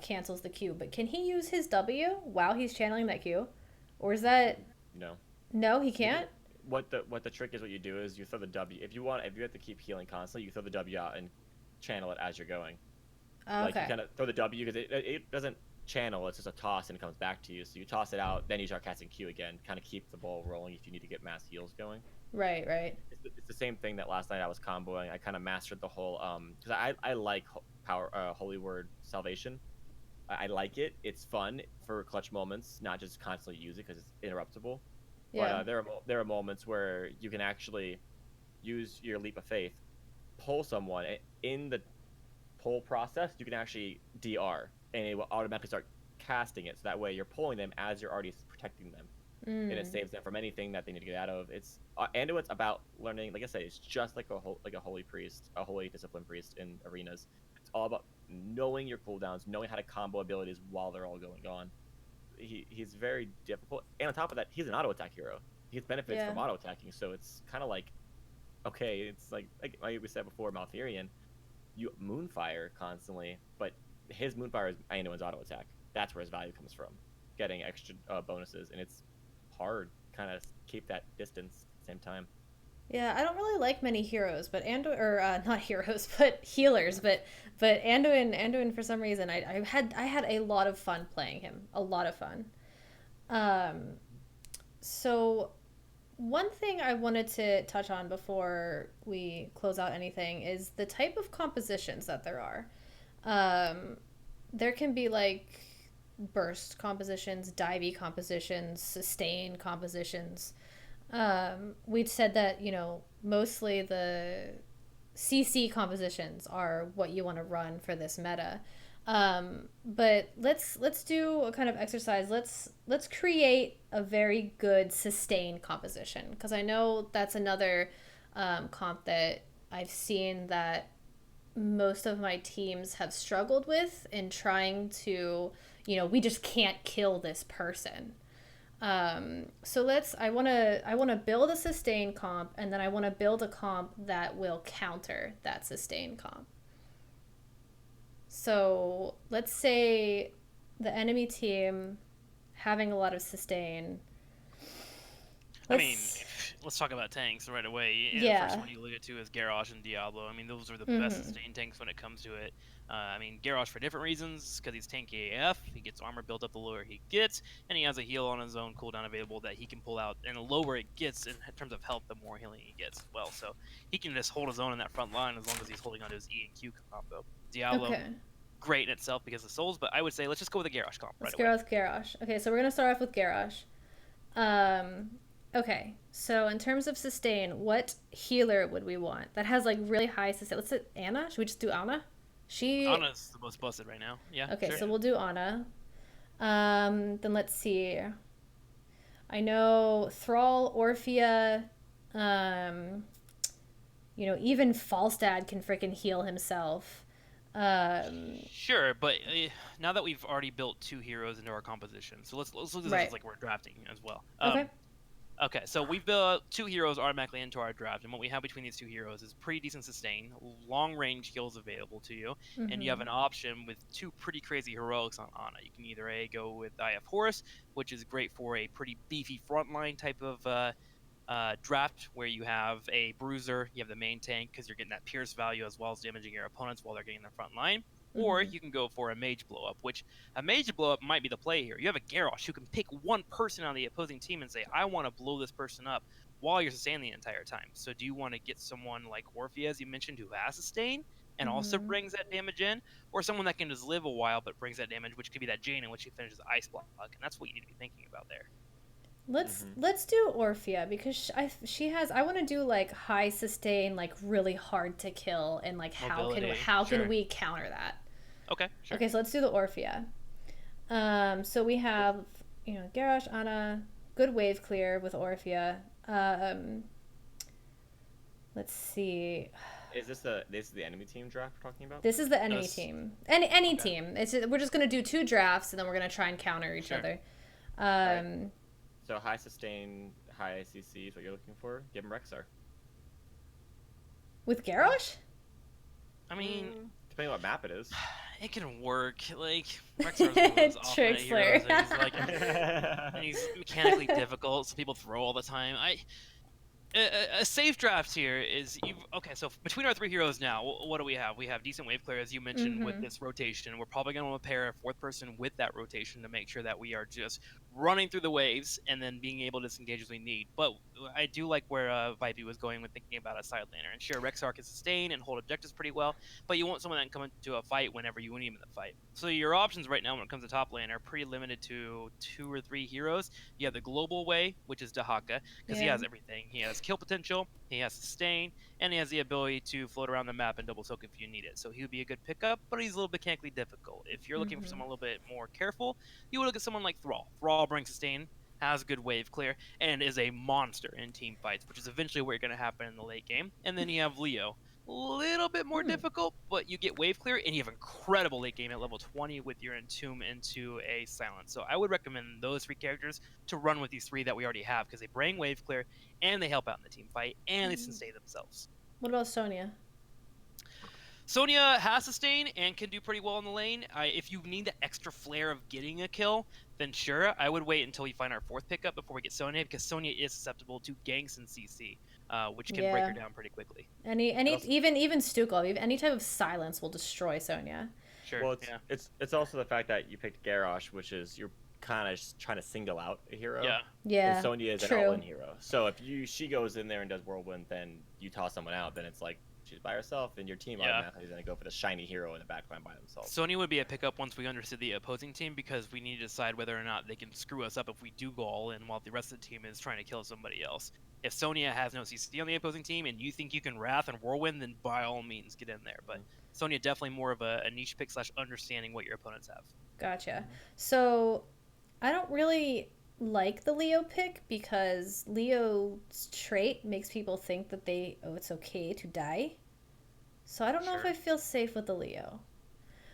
cancels the Q. But can he use his W while he's channeling that Q, or is that No. no? He You can- can't. What the trick is, what you do is you throw the W. If you have to keep healing constantly, you throw the W out and channel it as you're going. Like you Okay. kind of throw the W because it doesn't channel. It's just a toss and it comes back to you. So you toss it out, then you start casting Q again. Kind of keep the ball rolling if you need to get mass heals going. Right. Right. It's the same thing that last night I was comboing. I kind of mastered the whole because I like Holy Word Salvation. I like it. It's fun for clutch moments, not just constantly use it because it's interruptible. But Yeah. there are moments where you can actually use your leap of faith, pull someone in the pull process. You can actually DR, and it will automatically start casting it. So that way you're pulling them as you're already protecting them, and it Mm. saves them from anything that they need to get out of. It's Anduin's about learning. Like I say, it's just like a holy priest, a holy discipline priest in arenas. It's all about knowing your cooldowns, knowing how to combo abilities while they're all going on. He's very difficult, and on top of that, he's an auto attack hero. He gets benefits Yeah. from auto attacking, so it's kind of like, okay, it's like we said before, Maltherian, you Moonfire constantly, but his Moonfire is Anduin's auto attack. That's where his value comes from, getting extra bonuses, and it's hard kind of keep that distance at the same time. Yeah, I don't really like many heroes, but not heroes, but healers, but Anduin for some reason I had a lot of fun playing him, a lot of fun. Um, so one thing I wanted to touch on before we close out anything is the type of compositions that there are. Um, there can be like burst compositions, divey compositions, sustain compositions. We'd said that, mostly the CC compositions are what you want to run for this meta. But let's do a kind of exercise. Let's create a very good sustain composition, because I know that's another comp that I've seen that most of my teams have struggled with in trying to, we just can't kill this person. So I want to build a sustain comp, and then I want to build a comp that will counter that sustain comp. So let's say the enemy team having a lot of sustain. I mean, let's talk about tanks right away. Yeah. The first one you alluded to is Garrosh and Diablo. I mean, those are the Mhm. best sustain tanks when it comes to it. I mean, Garrosh for different reasons, because he's tanky AF. He gets armor built up the lower he gets, and he has a heal on his own cooldown available that he can pull out. And the lower it gets in terms of health, the more healing he gets as well. So he can just hold his own in that front line as long as he's holding onto his E and Q combo. Diablo, Okay. great in itself because of souls, but I would say let's just go with the Garrosh comp Let's right go away. with Garrosh. Okay, so we're gonna start off with Garrosh. Okay, so in terms of sustain, what healer would we want that has like really high sustain? Let's say Anna. Should we just do Anna? Anna's the most busted right now. Yeah. Okay, sure. so we'll do Anna. Then let's see. I know Thrall, Orphea, even Falstad can freaking heal himself. Sure, but now that we've already built two heroes into our composition, so let's look at this Right. as like we're drafting as well. Okay. Okay, so we've built two heroes automatically into our draft, and what we have between these two heroes is pretty decent sustain, long range heals available to you, and you have an option with two pretty crazy heroics on Ana. You can either go with Eye of Horus, which is great for a pretty beefy frontline type of draft, where you have a bruiser, you have the main tank because you're getting that pierce value as well as damaging your opponents while they're getting their front line. Or you can go for a mage blow up, which a mage blow up might be the play here. You have a Garrosh who can pick one person on the opposing team and say, I want to blow this person up while you're sustaining the entire time. So do you want to get someone like Orphea, as you mentioned, who has sustain and also brings that damage in, or someone that can just live a while but brings that damage, which could be that Jane in which she finishes Ice Block, and that's what you need to be thinking about there. Let's do Orphea, because I want to do like high sustain, like really hard to kill, and like how Mobility, can sure. we counter that? Okay, sure. Okay, so let's do the Orphea. So we have, Garrosh, Ana, good wave clear with Orphea. Let's see. Is this is the enemy team draft we're talking about? This is the enemy Yes. team. Any Okay. team. We're just gonna do 2 drafts and then we're gonna try and counter each Sure. other. Right. So high sustain, high ACC is what you're looking for. Give him Rexar. With Garrosh? I mean, Depending on what map it is. it can work. Like Rexar's one of those off-meta heroes. Trikslyr. And he's like, he's mechanically difficult, so people throw all the time. A safe draft here is so between our 3 heroes now, what do we have? We have decent wave clear, as you mentioned, with this rotation. We're probably going to pair a 4th person with that rotation to make sure that we are just running through the waves and then being able to disengage as we need. But I do like where Vipey was going with thinking about a side laner. And sure, Rexar can sustain and hold objectives pretty well, but you want someone that can come into a fight whenever you need him in the fight. So your options right now when it comes to top lane are pretty limited to 2 or 3 heroes. You have the global way, which is Dahaka, because he has everything. He has kill potential, he has sustain, and he has the ability to float around the map and double soak if you need it. So he would be a good pickup, but he's a little mechanically difficult. If you're looking for someone a little bit more careful, you would look at someone like Thrall. Thrall brings sustain, has good wave clear, and is a monster in team fights, which is eventually what you're going to happen in the late game. And then you have Leo. A little bit more difficult, but you get wave clear, and you have incredible late game at level 20 with your Entomb into a Cylance. So I would recommend those 3 characters to run with these 3 that we already have, because they bring wave clear, and they help out in the team fight, and they sustain themselves. What about Sonia? Sonia has sustain and can do pretty well in the lane. If you need the extra flair of getting a kill, then sure, I would wait until we find our 4th pickup before we get Sonia, because Sonia is susceptible to ganks and CC, which can break her down pretty quickly. Even Stukov, any type of Cylance will destroy Sonia. Sure. Well, it's also the fact that you picked Garrosh, which is you're kind of trying to single out a hero. Yeah. And Sonia is true. an all-in hero. So if she goes in there and does Whirlwind, then you toss someone out, then it's like she's by herself, and your team automatically is going to go for the shiny hero in the backline by themselves. Sonya would be a pickup once we understood the opposing team, because we need to decide whether or not they can screw us up if we do go all in while the rest of the team is trying to kill somebody else. If Sonya has no CC on the opposing team and you think you can Wrath and Whirlwind, then by all means get in there. But Sonya definitely more of a niche pick / understanding what your opponents have. Gotcha. So I don't really like the Leo pick because Leo's trait makes people think that it's okay to die. So I don't know if I feel safe with the Leo.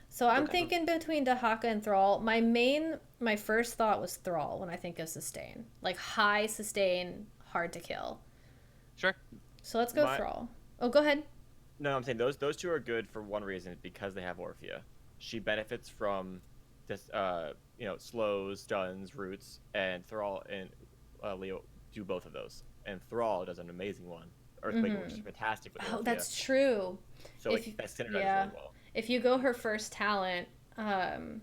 So I'm thinking between Dahaka and Thrall. My first thought was Thrall when I think of sustain. Like high sustain, hard to kill. Sure. So let's go Thrall. Oh, go ahead. No, I'm saying those 2 are good for one reason, because they have Orphea. She benefits from this, slows, stuns, roots, and Thrall and Leo do both of those. And Thrall does an amazing one. Earthquake, which is fantastic with Orphea. Oh, that's true. So that's synergized really well. If you go her first talent, any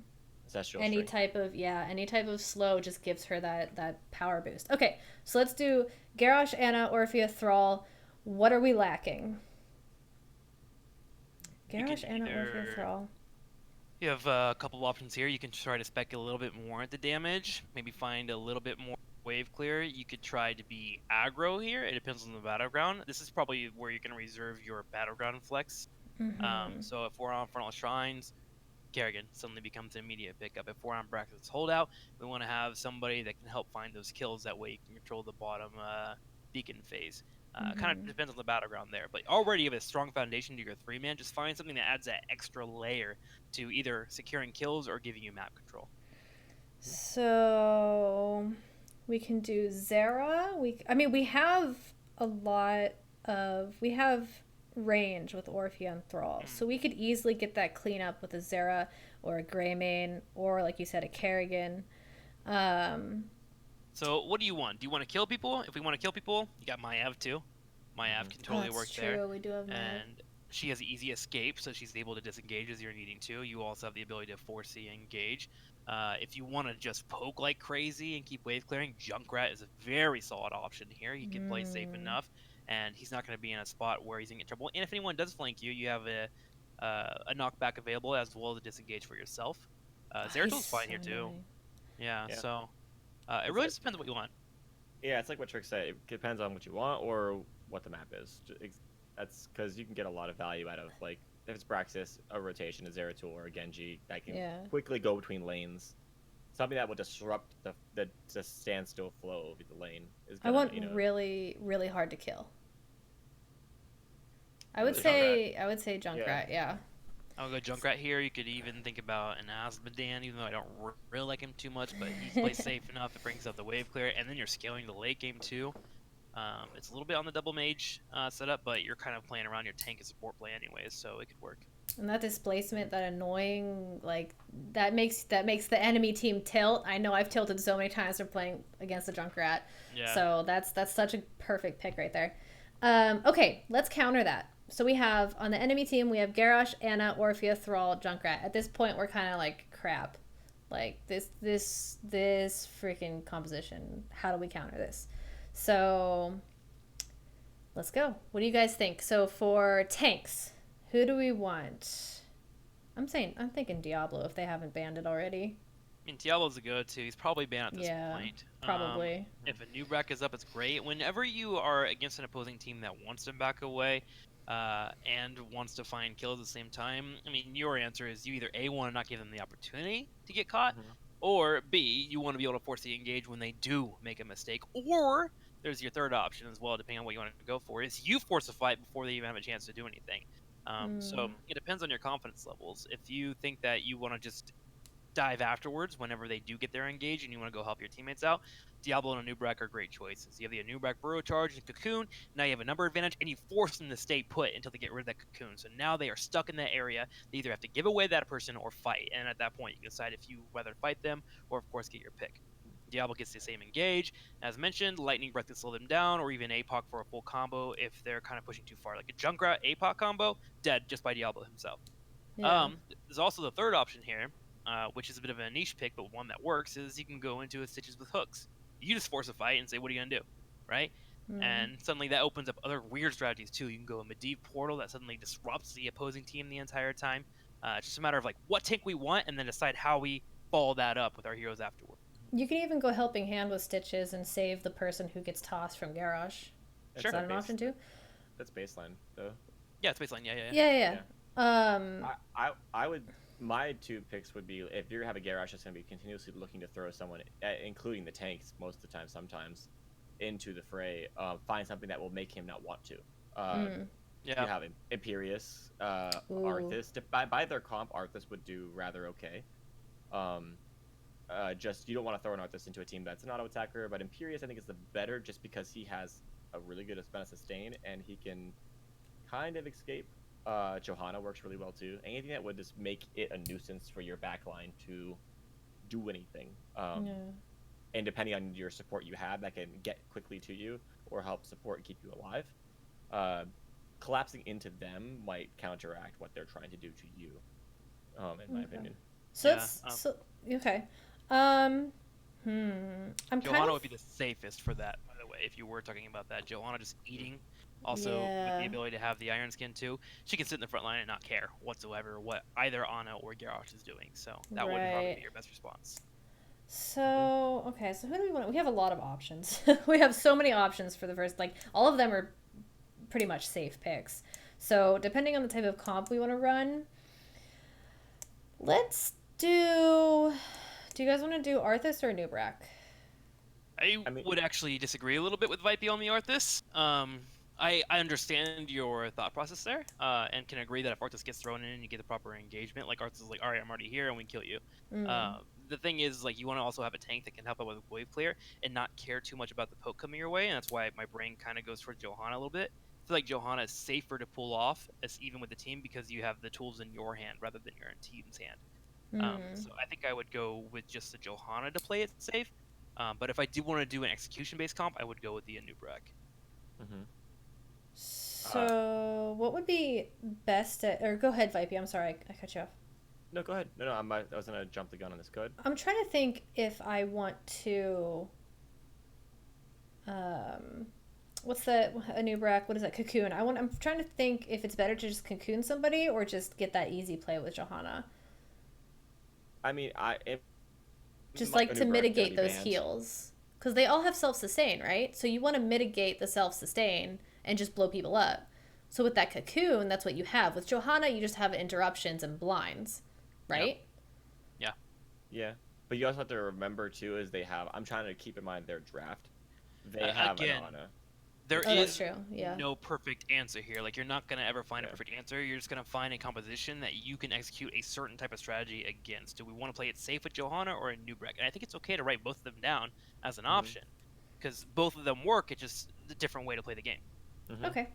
Strength. type of slow just gives her that power boost. Okay, so let's do Garrosh, Ana, Orphea, Thrall. What are we lacking? Garrosh, Ana, Orphea, Thrall. You have a couple of options here. You can try to spec a little bit more at the damage, maybe find a little bit more wave clear. You could try to be aggro here. It depends on the battleground. This is probably where you're going to reserve your battleground flex. So if we're on Frontal Shrines, Kerrigan suddenly becomes an immediate pickup. If we're on Braxton's Holdout, we want to have somebody that can help find those kills. That way you can control the bottom beacon phase. Kind of depends on the battleground there. But already you have a strong foundation to your 3-man. Just find something that adds that extra layer to either securing kills or giving you map control. So we can do Zera. We have we have range with Orphea and Thrall. So we could easily get that clean up with a Zera or a Greymane or, like you said, a Kerrigan. So what do you want? Do you want to kill people? If we want to kill people, you got Maiev too. Maiev can totally work there. That's true. We do have Maiev. And she has easy escape, so she's able to disengage as you're needing to. You also have the ability to force the engage. If you want to just poke like crazy and keep wave clearing, Junkrat is a very solid option here. He can play safe enough, and he's not going to be in a spot where he's going to get trouble. And if anyone does flank you, you have a knockback available as well as a disengage for yourself. Zeratol's fine here too. Yeah. So it really just depends on what you want. Yeah, it's like what Trick said. It depends on what you want or what the map is. That's because you can get a lot of value out of, like, if it's Braxis, a rotation, a Zeratul, or a Genji that can quickly go between lanes something that will disrupt the standstill flow of the lane. Is I gonna, want really, really hard to kill. I would The say Junkrat, yeah. I'll go Junkrat here. You could even think about an Asmodan, even though I don't really like him too much, but he plays safe enough. It brings up the wave clear, and then you're scaling the late game too. It's a little bit on the double mage setup, but you're kind of playing around your tank and support play anyways, so it could work. And that displacement, that annoying, like, that makes the enemy team tilt. I know I've tilted so many times from playing against the Junkrat. Yeah. So that's such a perfect pick right there. Okay, let's counter that. So we have, on the enemy team, we have Garrosh, Anna, Orphea, Thrall, Junkrat. At this point, we're kind of like, crap. Like, this freaking composition. How do we counter this? So, let's go. What do you guys think? So for tanks, who do we want? I'm thinking Diablo if they haven't banned it already. I mean, Diablo's a go-to. He's probably banned at this point. Probably. If a new rack is up, it's great. Whenever you are against an opposing team that wants to back away and wants to find kills at the same time, I mean, your answer is you either A, want to not give them the opportunity to get caught, or B, you want to be able to force the engage when they do make a mistake, or there's your third option as well, depending on what you want to go for, is you force a fight before they even have a chance to do anything. So it depends on your confidence levels. If you think that you want to just dive afterwards whenever they do get their engage and you want to go help your teammates out, Diablo and Anub'arak are great choices. You have the Anub'arak Burrow Charge and Cocoon. Now you have a number advantage, and you force them to stay put until they get rid of that Cocoon. So now they are stuck in that area. They either have to give away that person or fight. And at that point, you can decide if you whether fight them or, of course, get your pick. Diablo gets the same engage. As mentioned, Lightning Breath can slow them down, or even APOC for a full combo if they're kind of pushing too far. Like a Junkrat APOC combo, dead just by Diablo himself. Yeah. There's also the third option here, which is a bit of a niche pick, but one that works, is you can go into a Stitches with hooks. You just force a fight and say, what are you going to do? Right? And suddenly that opens up other weird strategies too. You can go a Medivh portal that suddenly disrupts the opposing team the entire time. It's just a matter of like what tank we want and then decide how we follow that up with our heroes afterward. You can even go helping hand with Stitches and save the person who gets tossed from Garrosh. Is that an option too? That's baseline, though. Yeah, it's baseline. Yeah. I would. My two picks would be if you have a Garrosh that's going to be continuously looking to throw someone, including the tanks most of the time, sometimes, into the fray. Find something that will make him not want to. You have Imperius, Arthas. By their comp, Arthas would do rather okay. Just you don't want to throw an Arthas into a team that's an auto attacker, but Imperius I think is the better just because he has a really good amount of sustain and he can kind of escape. Johanna works really well too. Anything that would just make it a nuisance for your backline to do anything. And depending on your support you have, that can get quickly to you or help support and keep you alive. Collapsing into them might counteract what they're trying to do to you, in my opinion. Okay. Johanna would be the safest for that, by the way, if you were talking about that. Johanna just eating. Also, with the ability to have the Iron Skin too, she can sit in the front line and not care whatsoever what either Anna or Garrosh is doing. So that would probably be your best response. So, okay, so who do we want? We have a lot of options. We have so many options for the first, like, all of them are pretty much safe picks. So, depending on the type of comp we want to run, let's do you guys want to do Arthas or Anub'arak? I would actually disagree a little bit with Vipey on the Arthas. I understand your thought process there, and can agree that if Arthas gets thrown in and you get the proper engagement, like Arthas is like, all right, I'm already here, and we kill you. The thing is, like, you want to also have a tank that can help out with wave clear and not care too much about the poke coming your way, and that's why my brain kind of goes towards Johanna a little bit. I feel like Johanna is safer to pull off, even with the team, because you have the tools in your hand rather than your team's hand. So I think I would go with just the Johanna to play it safe. But if I do want to do an execution-based comp, I would go with the Anub'arak. So, what would be best at... Or go ahead, Vipey. I'm sorry, I cut you off. No, go ahead. No, I was going to jump the gun on this. Go ahead. I'm trying to think if I want to... what's the Anub'arak? What is that? Cocoon. I'm trying to think if it's better to just cocoon somebody or just get that easy play with Johanna. I mean, just like to mitigate those heals. Because they all have self-sustain, right? So you want to mitigate the self-sustain and just blow people up. So with that cocoon, that's what you have. With Johanna, you just have interruptions and blinds, right? Yeah. But you also have to remember too is they have. I'm trying to keep in mind their draft. They have an Again, Ana. there Oh, that's is true. Yeah. no perfect answer here. Like, you're not gonna ever find a Yeah. perfect answer. You're just gonna find a composition that you can execute a certain type of strategy against. Do we want to play it safe with Johanna or a Nubrek? And I think it's okay to write both of them down as an option, because both of them work. It's just a different way to play the game. Okay.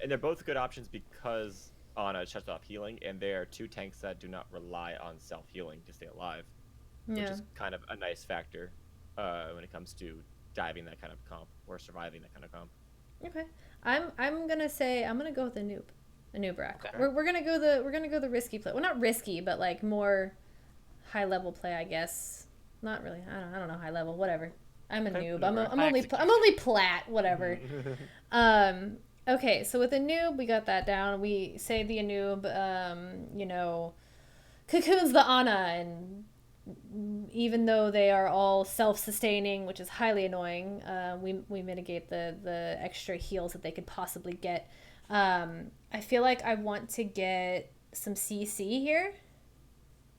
And they're both good options because Ana shuts off healing, and they are two tanks that do not rely on self healing to stay alive, which Yeah. is kind of a nice factor when it comes to diving that kind of comp or surviving that kind of comp. Okay. I'm gonna say I'm gonna go with a Nubrak. Okay. We're gonna go the risky play. Well, not risky, but like more high level play, I guess. Not really. I don't know high level. Whatever. I'm a noob. I'm only plat. Whatever. Okay. So with a noob, we got that down. We say the noob. Cocoons the Ana, and even though they are all self-sustaining, which is highly annoying, we mitigate the extra heals that they could possibly get. I feel like I want to get some CC here.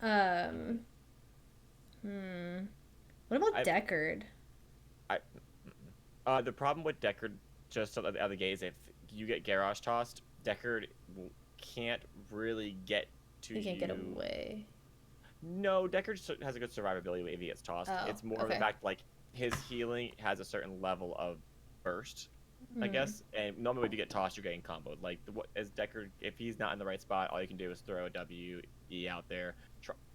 What about Deckard? The problem with Deckard, just out of the gate, is if you get Garrosh tossed, Deckard can't really get to you. He can't get away. No, Deckard has a good survivability if he gets tossed. Oh, It's more of the fact like his healing has a certain level of burst, I guess. And normally when you get tossed, you're getting comboed. Like as Deckard, if he's not in the right spot, all you can do is throw a W, E out there,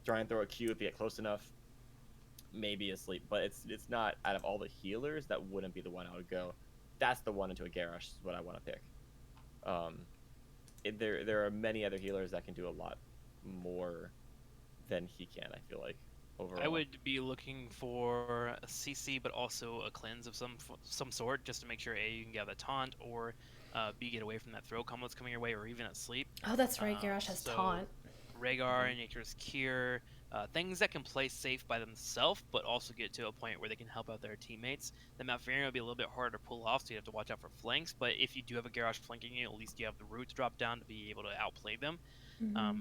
try and throw a Q if you get close enough. Maybe a sleep, but it's not out of all the healers that wouldn't be the one I would go. That's the one into a Garrosh is what I want to pick. There are many other healers that can do a lot more than he can. I feel like overall. I would be looking for a CC, but also a cleanse of some sort, just to make sure A, you can get a taunt, or B, get away from that throw combo that's coming your way, or even a sleep. Oh, that's right. Garrosh has taunt. Rhaegar, Nature's Cure, things that can play safe by themselves, but also get to a point where they can help out their teammates. The Malfurion would be a little bit harder to pull off, so you have to watch out for flanks. But if you do have a Garrosh flanking you, at least you have the root to drop down to be able to outplay them.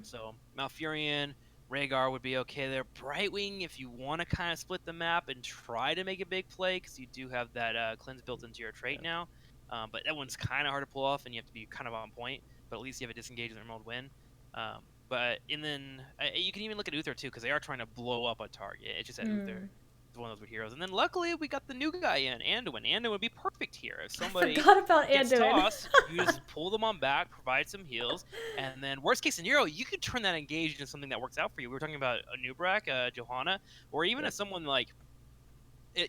So Malfurion, Rhaegar would be okay there. Brightwing, if you want to kind of split the map and try to make a big play, because you do have that cleanse built into your trait now. But that one's kind of hard to pull off, and you have to be kind of on point. But at least you have a disengage and remote win. And then you can even look at Uther too, because they are trying to blow up a target. It's just that Uther is one of those good heroes. And then luckily we got the new guy in, Anduin. Anduin would be perfect here. If somebody I forgot about gets Anduin. tossed, you just pull them on back, provide some heals, and then worst case scenario, you could turn that engage into something that works out for you. We were talking about a Nubrak, Johanna, or even as someone like,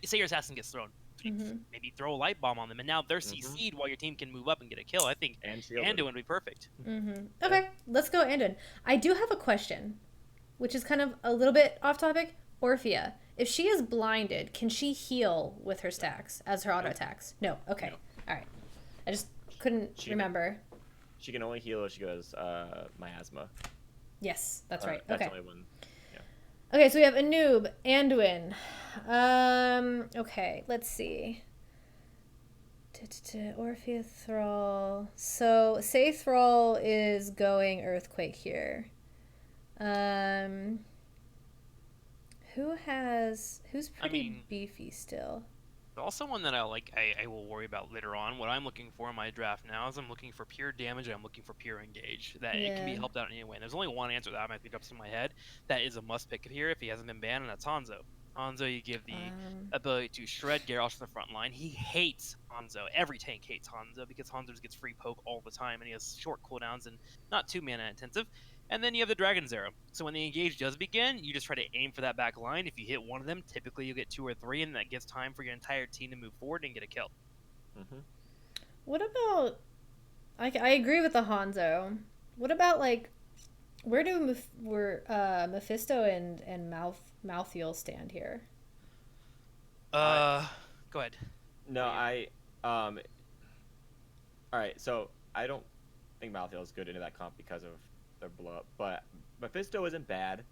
say your assassin gets thrown. Maybe throw a light bomb on them, and now they're CC'd while your team can move up and get a kill. I think Anduin would be perfect. Okay, let's go Anduin. I do have a question, which is kind of a little bit off topic. Orphea, if she is blinded, can she heal with her stacks as her auto attacks? No. Okay. No. All right. I just couldn't remember. She can only heal if she goes miasma. Yes, that's right. That's okay. only one. Okay, so we have a noob, Anduin. Okay, let's see. Orphea Thrall. So, say Thrall is going Earthquake here. Who's pretty beefy still? Also one that I will worry about later on. What I'm looking for in my draft now is I'm looking for pure damage and I'm looking for pure engage. That it can be helped out in any way. And there's only one answer that I might pick up in my head that is a must pick here if he hasn't been banned, and that's Hanzo. Hanzo, you give the ability to shred Garrosh from the front line. He hates Hanzo. Every tank hates Hanzo because Hanzo just gets free poke all the time, and he has short cooldowns and not too mana intensive. And then you have the Dragon's Arrow. So when the engage does begin, you just try to aim for that back line. If you hit one of them, typically you get 2 or 3, and that gives time for your entire team to move forward and get a kill. What about... I agree with the Hanzo. What about, like... Where do Mephisto and Malthael stand here? Go ahead. No, Alright, so I don't think Malthael is good into that comp because of their blow up, but Mephisto isn't bad.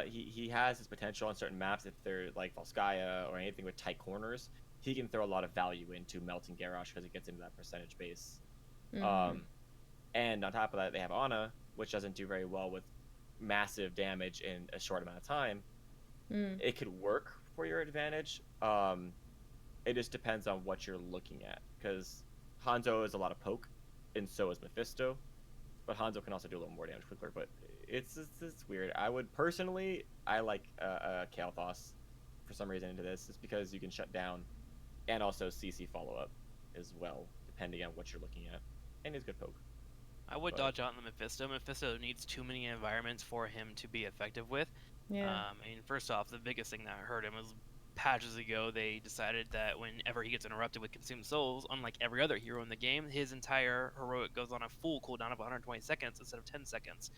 He has his potential on certain maps. If they're like Volskaya or anything with tight corners, he can throw a lot of value into melting Garrosh because it gets into that percentage base. And on top of that, they have Ana, which doesn't do very well with massive damage in a short amount of time. it could work for your advantage. It just depends on what you're looking at, because Hanzo is a lot of poke, and so is Mephisto. But Hanzo can also do a little more damage quicker. But it's weird. I would personally, I like Kael'thas for some reason into this. It's because you can shut down, and also CC follow up as well, depending on what you're looking at, and he's good poke. I would dodge out on the Mephisto. Mephisto needs too many environments for him to be effective with. Yeah. I mean, first off, the biggest thing that hurt him was patches ago they decided that whenever he gets interrupted with consumed souls, unlike every other hero in the game, his entire heroic goes on a full cooldown of 120 seconds instead of 10 seconds.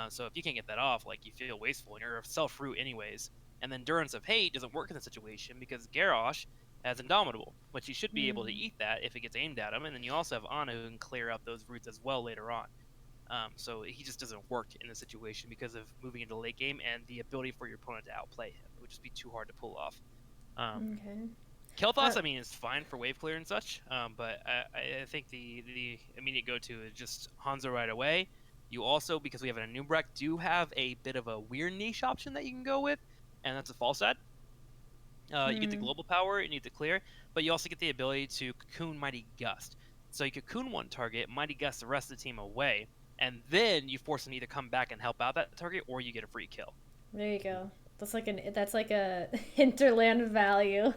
So if you can't get that off, like, you feel wasteful, and you're self-root anyways. And then Durance of Hate doesn't work in this situation because Garrosh has Indomitable, which he should be able to eat that if it gets aimed at him. And then you also have Ana who can clear out those roots as well later on. So he just doesn't work in this situation because of moving into late game and the ability for your opponent to outplay him. It would just be too hard to pull off. Okay. Kael'thas, I mean, is fine for wave clear and such, but I think the immediate go-to is just Hanzo right away. You also, because we have an Anub'arak, do have a bit of a weird niche option that you can go with, and that's a Falstad. You get the global power, you need to clear, but you also get the ability to cocoon Mighty Gust. So you cocoon one target, Mighty Gust the rest of the team away, and then you force them to either come back and help out that target, or you get a free kill. There you go. That's like a hinterland value.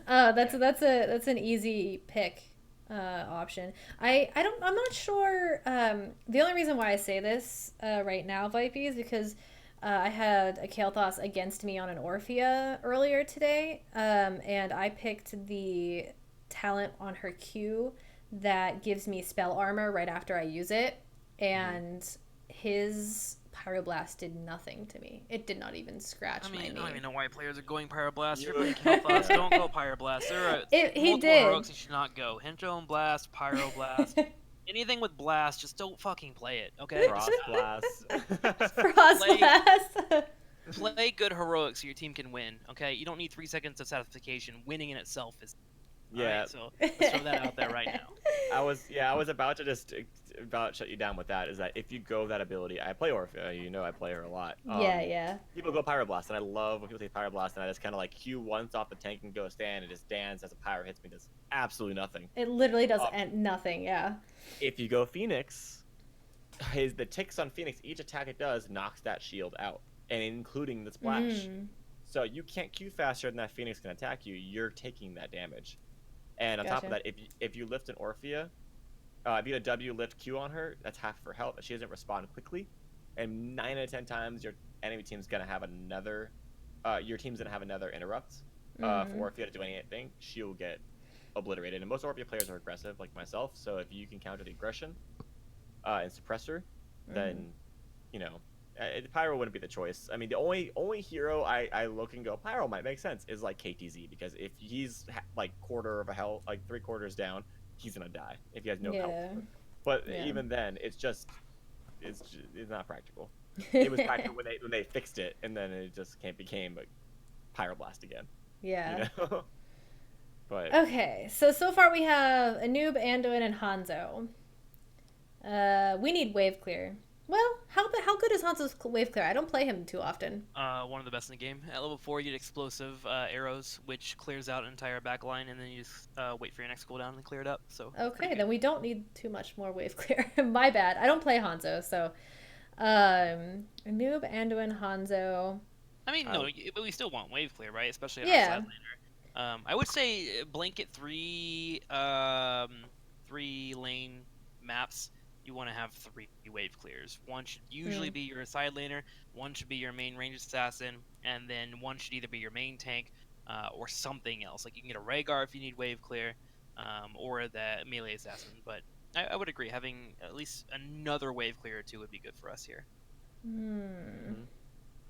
That's an easy pick option. I'm not sure. The only reason why I say this right now, Vipey, is because I had a Kael'thas against me on an Orphea earlier today, and I picked the talent on her Q that gives me spell armor right after I use it, and his Pyroblast did nothing to me. It did not even scratch my knee. I don't even know why players are going Pyroblast. You're playing Kael'thas, don't go Pyroblast. There are he multiple did. heroics you should not go. Hydro Blast, Pyroblast. Anything with Blast, just don't fucking play it, okay? Frost Blast. Frost Blast. Play good heroics so your team can win, okay? You don't need 3 seconds of satisfaction. Winning in itself is... Yeah. Right, so let's throw that out there right now. I was about to just shut you down with that. Is that if you go that ability, I play Orphea, you know I play her a lot. Yeah. People go Pyroblast, and I love when people take Pyroblast, and I just kind of like Q once off the tank and go stand and just dance as a pyro hits me. Does absolutely nothing. It literally does nothing. Yeah. If you go Phoenix, the ticks on Phoenix, each attack it does knocks that shield out, and including the splash. So you can't Q faster than that Phoenix can attack you. You're taking that damage. And on top of that, if you lift an Orphea, if you get a W lift Q on her, that's half her health. She doesn't respond quickly, and 9 out of 10 times your enemy team's gonna have another, interrupt for Orphea to do anything. She'll get obliterated. And most Orphea players are aggressive, like myself. So if you can counter the aggression and suppress her, then Pyro wouldn't be the choice. I mean, the only hero I look and go, Pyro might make sense, is like KTZ, because if he's like quarter of a health, like 3/4 down, he's gonna die if he has no health. But even then, it's not practical. It was practical when they fixed it, and then it just became a Pyroblast again. Yeah. You know? But okay, so far we have Anub, Anduin, and Hanzo. We need wave clear. Well, how good is Hanzo's wave clear? I don't play him too often. One of the best in the game. At level 4, you get explosive arrows, which clears out an entire backline, and then you just wait for your next cooldown and clear it up. So okay, then we don't need too much more wave clear. My bad. I don't play Hanzo, so Anub, Anduin, Hanzo. I mean, no, but we still want wave clear, right? Especially on our side laner. I would say blanket 3 lane maps. You want to have 3 wave clears. One should usually be your side laner, one should be your main ranged assassin, and then one should either be your main tank or something else. Like you can get a Rhaegar if you need wave clear, or the melee assassin. But I would agree, having at least another wave clear or 2 would be good for us here.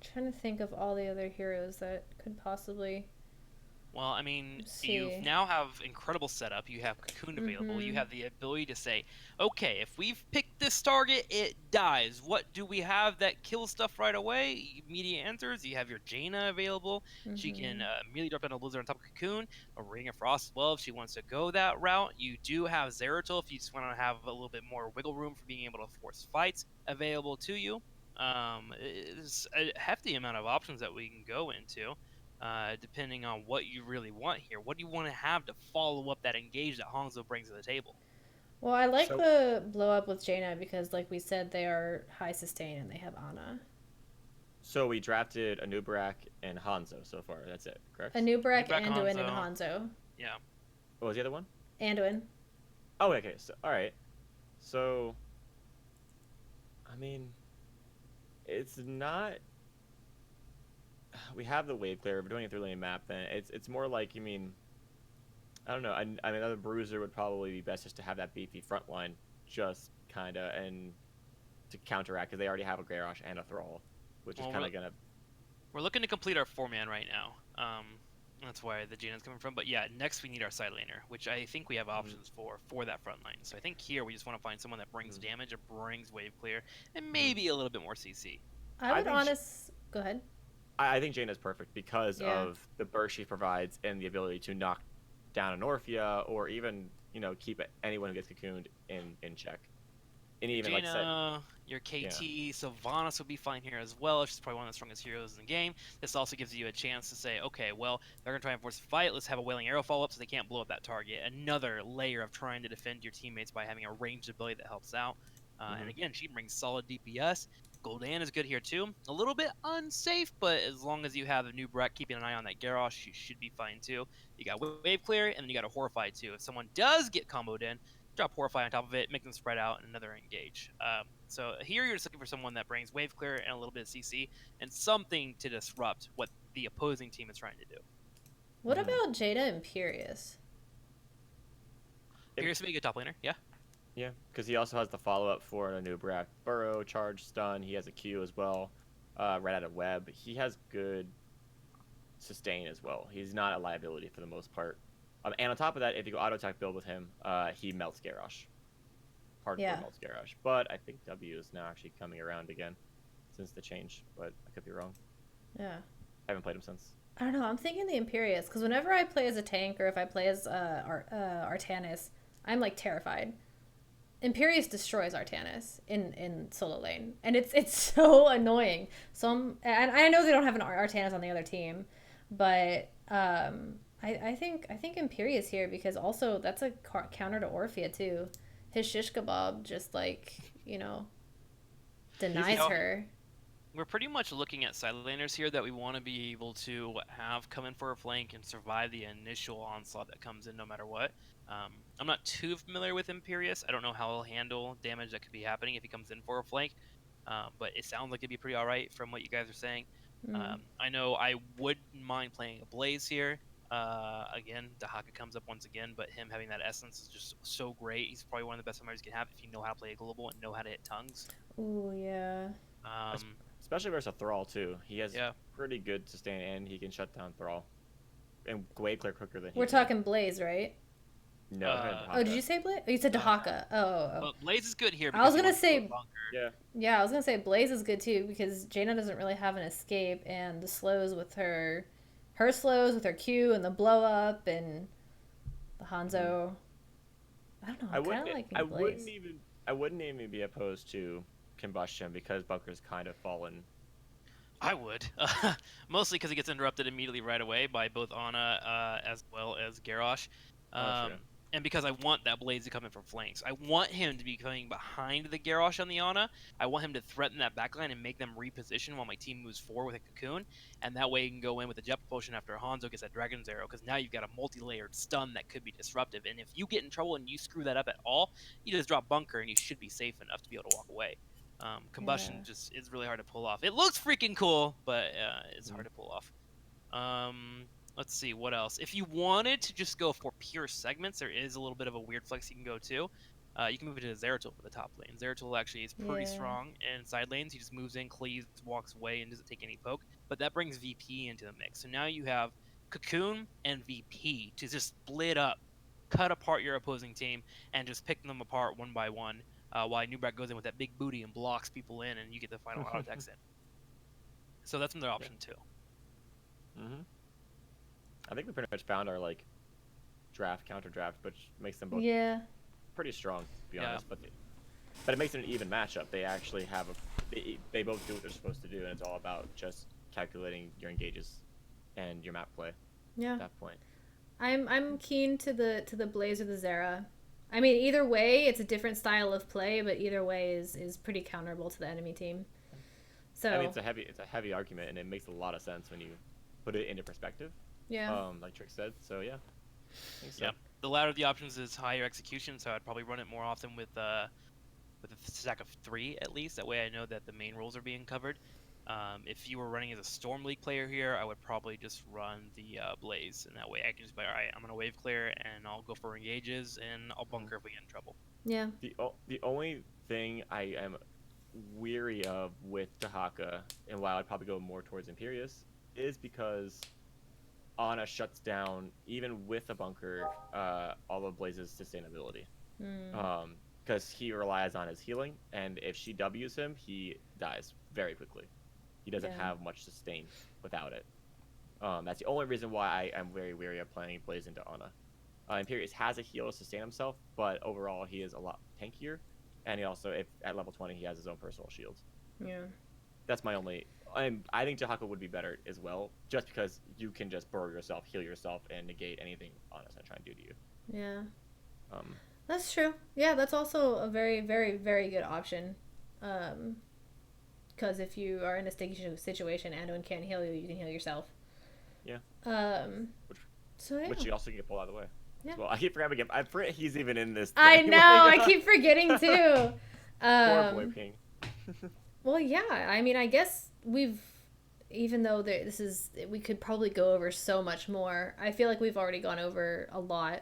Trying to think of all the other heroes that could possibly... Well, I mean, you now have incredible setup. You have Cocoon available. You have the ability to say, okay, if we've picked this target, it dies. What do we have that kills stuff right away? Immediate answers. You have your Jaina available. She can immediately drop down a Blizzard on top of Cocoon. A Ring of Frost as well if she wants to go that route. You do have Zeratul if you just want to have a little bit more wiggle room for being able to force fights available to you. It's a hefty amount of options that we can go into, depending on what you really want here. What do you want to have to follow up that engage that Hongzo brings to the table? Well, I like So the blow up with Jaina because, like we said, they are high sustain and they have Ana. so we drafted Anubarak and Hanzo so far. That's it, correct? Anubarak, Ridgebake, Anduin, and Hongzo, Hanzo. yeah. What was the other one? Anduin. Oh, okay. So all right. So I mean, it's not. We have the wave clear. We're doing a 3-lane map. Then it's more like, you mean, I don't know. I mean, another bruiser would probably be best just to have that beefy front line, just kind of, and to counteract, because they already have a Garrosh and a Thrall, which is Well, kind of gonna. we're looking to complete our 4-man right now. That's why the Jaina's coming from. But yeah, next we need our side laner, which I think we have options for that front line. So I think here we just want to find someone that brings damage or brings wave clear, and maybe a little bit more CC. I would Go ahead. I think Jaina's perfect because Yeah. of the burst she provides and the ability to knock down an Orphea, or even, keep anyone who gets cocooned in check. And even like I said, Jaina, your KT, Sylvanas would be fine here as well. She's probably one of the strongest heroes in the game. This also gives you a chance to say, okay, well, they're going to try and force a fight. Let's have a Wailing Arrow follow-up so they can't blow up that target. Another layer of trying to defend your teammates by having a ranged ability that helps out. And again, she brings solid DPS. Gul'dan is good here too. A little bit unsafe, but as long as you have a new Brett keeping an eye on that Garrosh, you should be fine too. You got Wave Clear, and then you got a Horrify too. If someone does get comboed in, drop Horrify on top of it, make them spread out, and another engage. So here you're just looking for someone that brings Wave Clear and a little bit of CC, and something to disrupt what the opposing team is trying to do. What about Jada Imperious? Imperious would be a good top laner, yeah. Yeah, because he also has the follow-up for a new Brack Burrow, Charge, Stun. He has a Q as well, right out of Web. He has good sustain as well. He's not a liability for the most part. And on top of that, if you go auto-attack build with him, he melts Garrosh. Hardcore melts Garrosh. But I think W is now actually coming around again since the change, but I could be wrong. Yeah. I haven't played him since. I don't know. I'm thinking the Imperious, because whenever I play as a tank or if I play as Artanis, I'm like terrified. Imperious destroys Artanis in solo lane, and it's so annoying. And I know they don't have an Artanis on the other team, but I think Imperious here, because also that's a counter to Orphea too. His shish kebab just denies her. We're pretty much looking at side laners here that we want to be able to have come in for a flank and survive the initial onslaught that comes in no matter what. I'm not too familiar with Imperious. I don't know how he'll handle damage that could be happening if he comes in for a flank, but it sounds like it'd be pretty alright from what you guys are saying. I know I wouldn't mind playing a Blaze here. Again, Dahaka comes up once again, but him having that essence is just so great. He's probably one of the best farmers you can have if you know how to play a global and know how to hit tongues. Ooh, yeah. Especially versus a Thrall too. He has pretty good sustain, and he can shut down Thrall. And way clear quicker than he We're can. talking Blaze, right? No. Oh, did you say Blaze? Oh, you said Dahaka. Well, Blaze is good here. I was gonna say, yeah, I was gonna say Blaze is good too, because Jaina doesn't really have an escape, and the slows with her slows with her Q and the blow up and the Hanzo. I don't know. I kind of like Blaze. I wouldn't even be opposed to combustion, because Bunker's kind of fallen. I would, mostly because he gets interrupted immediately right away by both Ana as well as Garrosh. And because I want that Blaze to come in from flanks. I want him to be coming behind the Garrosh on the Ana. I want him to threaten that backline and make them reposition while my team moves forward with a Cocoon. And that way you can go in with a Jet Propulsion after Hanzo gets that Dragon's Arrow, because now you've got a multi-layered stun that could be disruptive. And if you get in trouble and you screw that up at all, you just drop Bunker and you should be safe enough to be able to walk away. Combustion just is really hard to pull off. It looks freaking cool, but it's hard to pull off. Let's see, what else? If you wanted to just go for pure segments, there is a little bit of a weird flex you can go to. You can move it to Zeratul for the top lane. Zeratul actually is pretty strong in side lanes. He just moves in, cleaves, walks away, and doesn't take any poke. But that brings VP into the mix. So now you have Cocoon and VP to just split up, cut apart your opposing team, and just pick them apart one by one, while Nubrak goes in with that big booty and blocks people in, and you get the final auto attacks in. So that's another option too. I think we pretty much found our counter draft, which makes them both pretty strong, to be honest. But But it makes it an even matchup. They actually have they both do what they're supposed to do, and it's all about just calculating your engages and your map play Yeah. at that point. I'm keen to the Blaze or the Zera. I mean, either way, it's a different style of play, but either way is pretty counterable to the enemy team. So I mean, it's a heavy argument, and it makes a lot of sense when you put it into perspective. yeah. Like Trick said. So yeah. I think so. Yeah. The latter of the options is higher execution, so I'd probably run it more often with a stack of 3 at least. That way I know that the main roles are being covered. If you were running as a Storm League player here, I would probably just run the Blaze, and that way I can just be like, all right, I'm gonna wave clear and I'll go for engages and I'll bunker if we get in trouble. Yeah. The only thing I am weary of with Dahaka, and why I'd probably go more towards Imperius, is because Ana shuts down, even with a bunker, all of Blaze's sustainability. Because he relies on his healing, and if she W's him, he dies very quickly. He doesn't have much sustain without it. That's the only reason why I am very wary of playing Blaze into Ana. Imperius has a heal to sustain himself, but overall he is a lot tankier, and he also, if at level 20, he has his own personal shield. Yeah. That's my only. I think Dahaka would be better as well, just because you can just burrow yourself, heal yourself, and negate anything Ana's gonna try and do to you. Yeah. That's true. Yeah, that's also a very, very, very good option. Because if you are in a sticky situation, Anduin can't heal you, you can heal yourself. Yeah. So yeah. Which you also get pulled out of the way. Yeah. Well, I keep forgetting him. I forget he's even in this. I thing. know. I keep forgetting too. Poor boy king. Well, yeah. I mean, I guess even though we could probably go over so much more. I feel like we've already gone over a lot.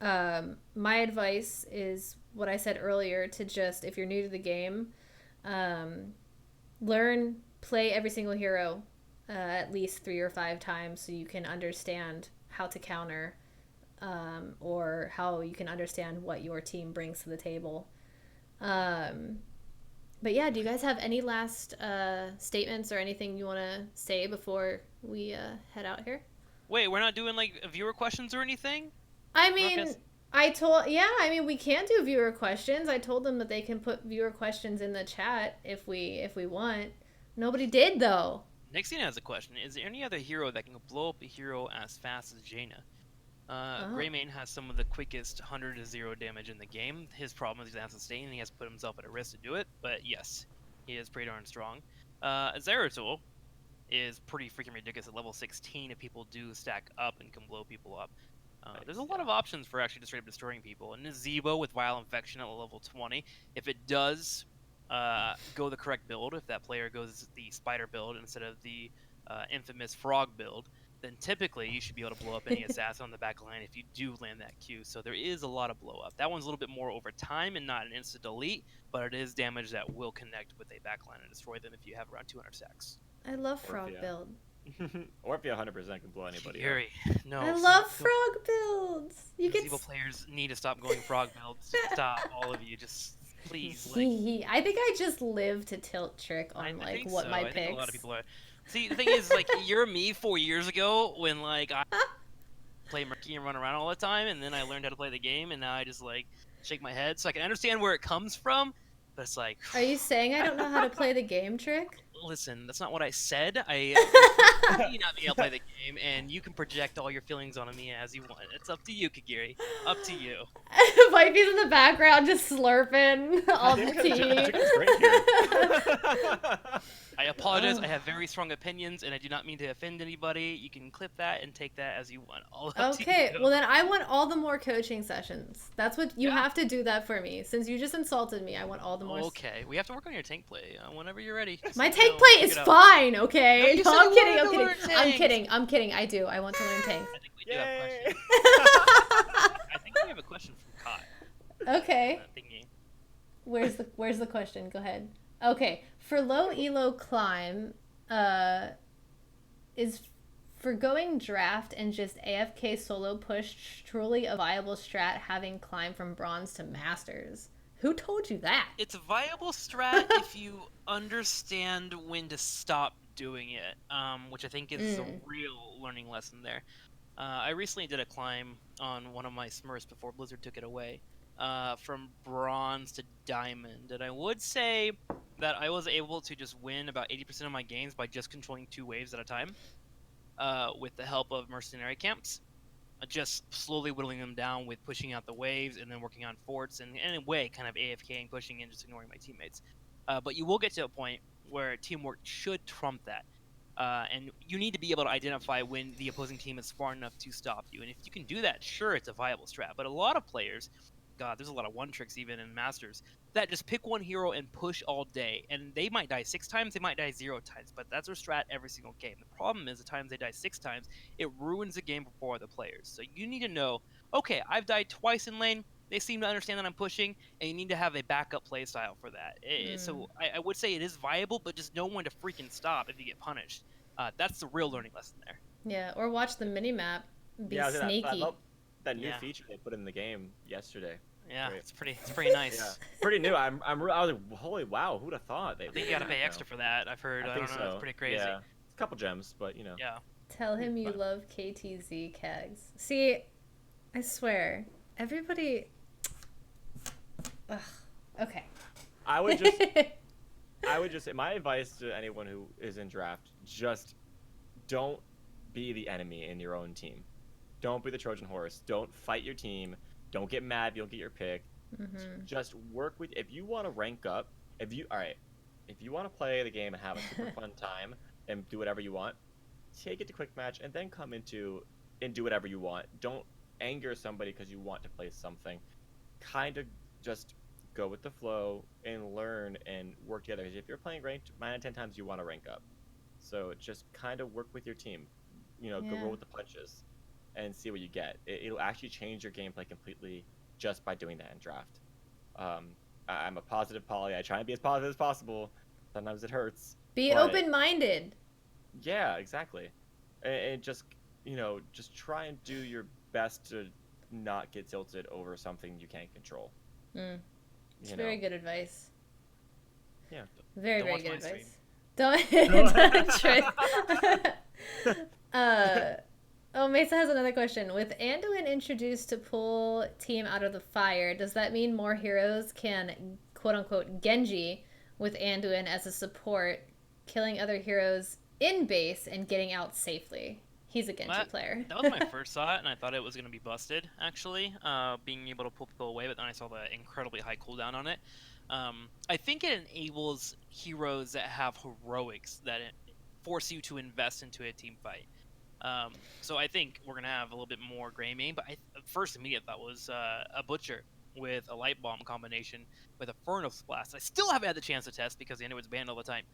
My advice is what I said earlier, to just, if you're new to the game, play every single hero at least 3 or 5 times so you can understand how to counter, or how you can understand what your team brings to the table. But yeah, do you guys have any last statements or anything you want to say before we head out here? Wait, we're not doing like viewer questions or anything? I mean, we can do viewer questions. I told them that they can put viewer questions in the chat if we want. Nobody did though. Nixie has a question. Is there any other hero that can blow up a hero as fast as Jaina? Greymane has some of the quickest 100 to 0 damage in the game. His problem is he doesn't have sustain, and he has put himself at a risk to do it. But yes, he is pretty darn strong. Zeratul is pretty freaking ridiculous at level 16 if people do stack up and can blow people up. There's a lot of options for actually just straight up destroying people. And Nazebo with Vile Infection at level 20, if it does go the correct build, if that player goes the spider build instead of the infamous frog build, then typically you should be able to blow up any assassin on the back line if you do land that Q. So there is a lot of blow up. That one's a little bit more over time and not an instant delete, but it is damage that will connect with a backline and destroy them if you have around 200 stacks. I love frog build. Or if you 100% can blow anybody up. No. I love frog builds. You get evil players need to stop going frog builds. Just stop, all of you. Just please. I think I just live to tilt Trick on what my picks. I think a lot of people are. See, the thing is, like, you're me 4 years ago when like I play Murky and run around all the time, and then I learned how to play the game, and now I just like shake my head, so I can understand where it comes from. But it's like, are you saying I don't know how to play the game, Trick? Listen, that's not what I said. Not being able to play the game, and you can project all your feelings onto me as you want. It's up to you, Kagirii. Up to you. Vipey's in the background just slurping all the tea. I apologize. I have very strong opinions, and I do not mean to offend anybody. You can clip that and take that as you want. Okay, well then I want all the more coaching sessions. That's what you have to do that for me. Since you just insulted me, I want all the more. Okay, we have to work on your tank play whenever you're ready. My tank play is fine, okay? No, I'm kidding. I'm kidding. I do. I want to learn tanks. I think we do have a question. I think we have a question from Kai. Okay. Where's the question? Go ahead. Okay, for low elo climb, is forgoing draft and just AFK solo push truly a viable strat, having climbed from bronze to masters? Who told you that? It's a viable strat if you understand when to stop doing it, which I think is a real learning lesson there. I recently did a climb on one of my Smurfs before Blizzard took it away. from bronze to diamond, and I would say that I was able to just win about 80% of my games by just controlling 2 waves at a time, with the help of mercenary camps. Just slowly whittling them down with pushing out the waves and then working on forts and in a way kind of AFKing, pushing in, just ignoring my teammates. But you will get to a point where teamwork should trump that. And you need to be able to identify when the opposing team is far enough to stop you. And if you can do that, sure, it's a viable strat. But a lot of players, God, there's a lot of one tricks even in Masters, that just pick one hero and push all day. And they might die 6 times, they might die 0 times, but that's their strat every single game. The problem is the times they die 6 times, it ruins the game for other players. So you need to know, okay, I've died twice in lane, they seem to understand that I'm pushing, and you need to have a backup play style for that. So I would say it is viable, but just know when to freaking stop if you get punished. That's the real learning lesson there. Yeah, or watch the minimap. Be sneaky. I love that new feature they put in the game yesterday. Yeah, it's pretty nice. Yeah, pretty new. I was like, holy wow, who'd have thought? I think you gotta pay extra for that. I've heard. I don't know. So. It's pretty crazy. Yeah, it's a couple gems, but you know. Yeah. Tell him you love KTZ Kags. See, I swear, everybody. Ugh. Okay. I would just say my advice to anyone who is in draft: just don't be the enemy in your own team. Don't be the Trojan horse. Don't fight your team. Don't get mad if you don't get your pick. Mm-hmm. Just work with. If you want to rank up, if you want to play the game and have a super fun time and do whatever you want, take it to quick match and then come into and do whatever you want. Don't anger somebody because you want to play something. Kind of just go with the flow and learn and work together. Because if you're playing ranked 9 out of 10 times, you want to rank up. So just kind of work with your team. Go roll with the punches and see what you get. It'll actually change your gameplay completely just by doing that in draft. I'm a positive poly. I try and be as positive as possible. Sometimes it hurts. Be open-minded. Yeah, exactly. And just try and do your best to not get tilted over something you can't control. It's very good advice. Yeah. Very good advice. Don't trick. Mesa has another question. With Anduin introduced to pull team out of the fire, does that mean more heroes can quote-unquote Genji with Anduin as a support, killing other heroes in base and getting out safely? He's a Genji player. That was my first thought, and I thought it was going to be busted, actually, being able to pull people away, but then I saw the incredibly high cooldown on it. I think it enables heroes that have heroics that force you to invest into a team fight. So I think we're going to have a little bit more gray main, but first immediate thought was a Butcher with a Light Bomb combination with a Furnace Blast. I still haven't had the chance to test because the Anduin's banned all the time.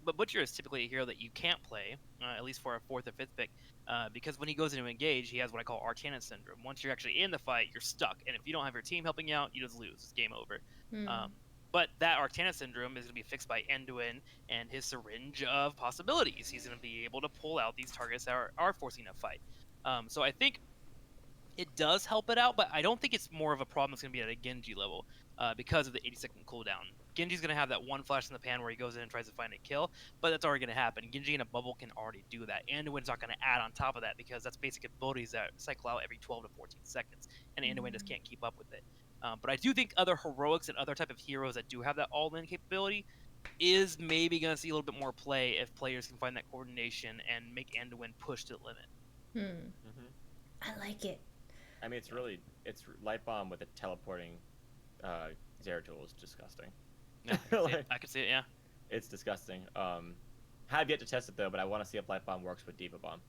But Butcher is typically a hero that you can't play, at least for a 4th or 5th pick, because when he goes into engage, he has what I call Arcana Syndrome. Once you're actually in the fight, you're stuck, and if you don't have your team helping you out, you just lose. It's game over. But that Arcana Syndrome is going to be fixed by Anduin and his syringe of possibilities. He's going to be able to pull out these targets that are forcing a fight. So I think it does help it out, but I don't think it's more of a problem that's going to be at a Genji level because of the 80-second cooldown. Genji's going to have that one flash in the pan where he goes in and tries to find a kill, but that's already going to happen. Genji in a bubble can already do that. Anduin's not going to add on top of that because that's basic abilities that cycle out every 12 to 14 seconds, and Anduin just can't keep up with it. But I do think other heroics and other type of heroes that do have that all-in capability is maybe going to see a little bit more play if players can find that coordination and make Anduin push to the limit. I like it. I mean, it's Light Bomb with a teleporting Zeratul is disgusting. Yeah, I can see it, yeah. It's disgusting. Have yet to test it though, but I want to see if Light Bomb works with Diva Bomb.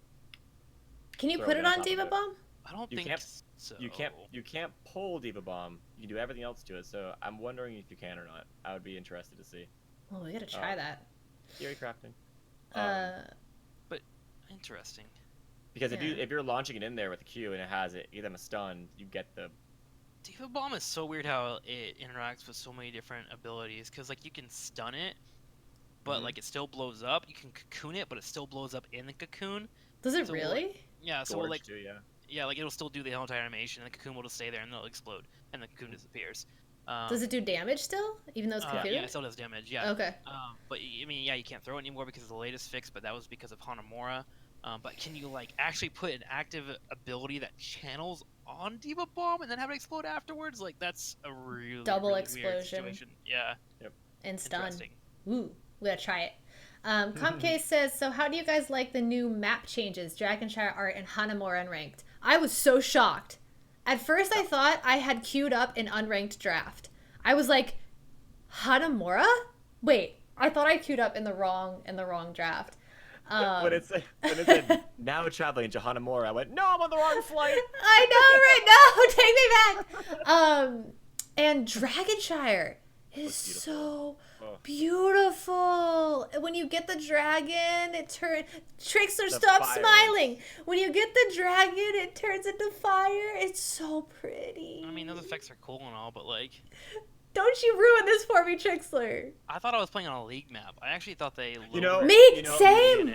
Can you put it on Diva Bomb? I don't think so. You can't pull Diva Bomb. You can do everything else to it. So I'm wondering if you can or not. I would be interested to see. Well, we gotta try that. Theory crafting. But interesting. Because if you're launching it in there with a Q and it has it, give them a stun, you get the. Diva Bomb is so weird how it interacts with so many different abilities. Because like you can stun it, but like it still blows up. You can cocoon it, but it still blows up in the cocoon. Does it really? Yeah. So Gorge like. too, yeah. Yeah, like it'll still do the whole entire animation, and the cocoon will just stay there, and it'll explode, and the cocoon disappears. Does it do damage still, even though it's cocoon? Yeah, it still does damage. Yeah. Okay. But I mean, yeah, you can't throw it anymore because of the latest fix, but that was because of Hanamura. But can you like actually put an active ability that channels on Diva Bomb and then have it explode afterwards? Like that's a really Double weird explosion. situation. Yeah. Yep. And stun. Interesting. Ooh, we gotta try it. Comcase says, so how do you guys like the new map changes, Dragonshire Art and Hanamura Unranked? I was so shocked. At first I thought I had queued up an unranked draft. I was like, Hanamura? Wait, I thought I queued up in the wrong draft. When it said now traveling to Hanamura, I went, no, I'm on the wrong flight. I know, right? No, take me back. And Dragonshire is so beautiful. When you get the dragon, it turns. Trikslyr, stop smiling. When you get the dragon, it turns into fire. It's so pretty. I mean, those effects are cool and all, but like, don't you ruin this for me, Trikslyr. I thought I was playing on a League map. I actually thought they same.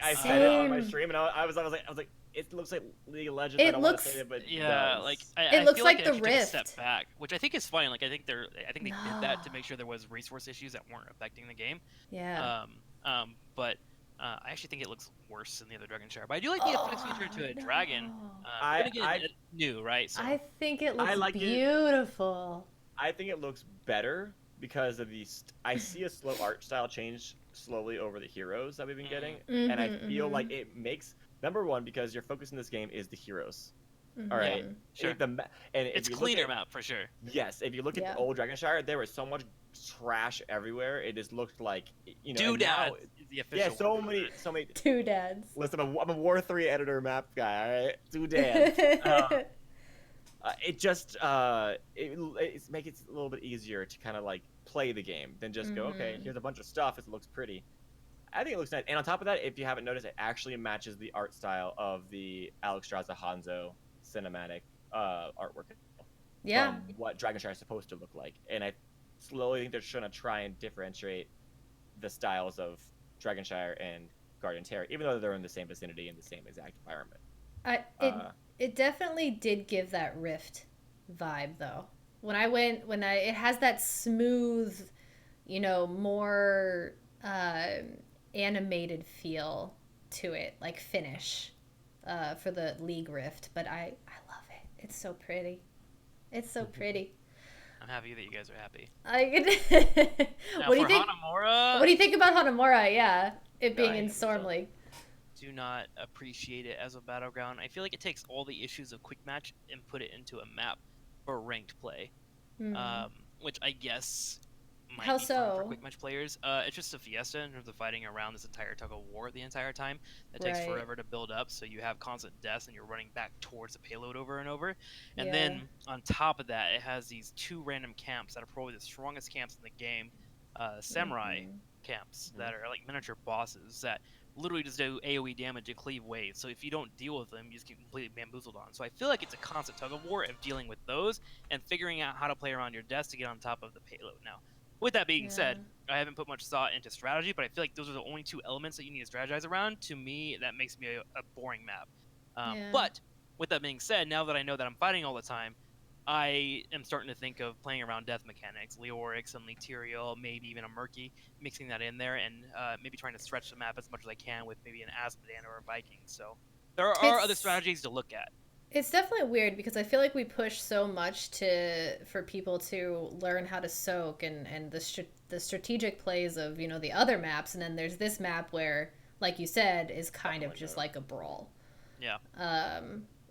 I said it on my stream, and I was like, it looks like League of Legends. I don't want to say it, but yeah, like it looks feel like they the Rift. Took a step back, which I think is fine. Like I think they did that to make sure there was resource issues that weren't affecting the game. Yeah. But I actually think it looks worse than the other Dragonshire. But I do like the effects when you turn into a dragon. But again, it's new, right? So I think it looks beautiful. I think it looks better because of these. I see a slow art style change slowly over the heroes that we've been getting, and I feel like it makes number one because your focus in this game is the heroes. All right, sure. And it's cleaner map for sure. Yes, if you look at the old Dragonshire, there was so much trash everywhere. It just looked like doodads is the official. Yeah, so many doodads. Listen, I'm a War 3 editor map guy. All right, doodads. It just it makes it a little bit easier to kind of like play the game than just go, okay, here's a bunch of stuff, it looks pretty. I think it looks nice. And on top of that, if you haven't noticed, it actually matches the art style of the Alexstrasza Hanzo cinematic artwork. Yeah. From what Dragonshire is supposed to look like. And I slowly think they're trying to try and differentiate the styles of Dragonshire and Guardian Terror, even though they're in the same vicinity in the same exact environment. It definitely did give that Rift vibe, though. It has that smooth, more animated feel to it, like finish for the League Rift. But I love it. It's so pretty. It's so pretty. I'm happy that you guys are happy. What do you think? Hanamura, what do you think about Hanamura? Yeah, it being in Storm League. Do not appreciate it as a battleground. I feel like it takes all the issues of quick match and put it into a map for ranked play, which I guess might be fun for quick match players. It's just a fiesta in terms of fighting around this entire tug of war the entire time. It takes forever to build up, so you have constant deaths and you're running back towards the payload over and over. And then on top of that, it has these two random camps that are probably the strongest camps in the game, samurai camps that are like miniature bosses that literally just do AoE damage and cleave waves. So if you don't deal with them, you just get completely bamboozled on. So I feel like it's a constant tug of war of dealing with those and figuring out how to play around your deaths to get on top of the payload. Now, with that being said, I haven't put much thought into strategy, but I feel like those are the only two elements that you need to strategize around. To me, that makes me a boring map. But with that being said, now that I know that I'm fighting all the time, I am starting to think of playing around death mechanics, Leorix and Leterial, maybe even a Murky, mixing that in there, and maybe trying to stretch the map as much as I can with maybe an Azmodan or a Viking. So there are other strategies to look at. It's definitely weird because I feel like we push so much for people to learn how to soak and the strategic plays of the other maps, and then there's this map where, like you said, is kind of just like a brawl. Yeah.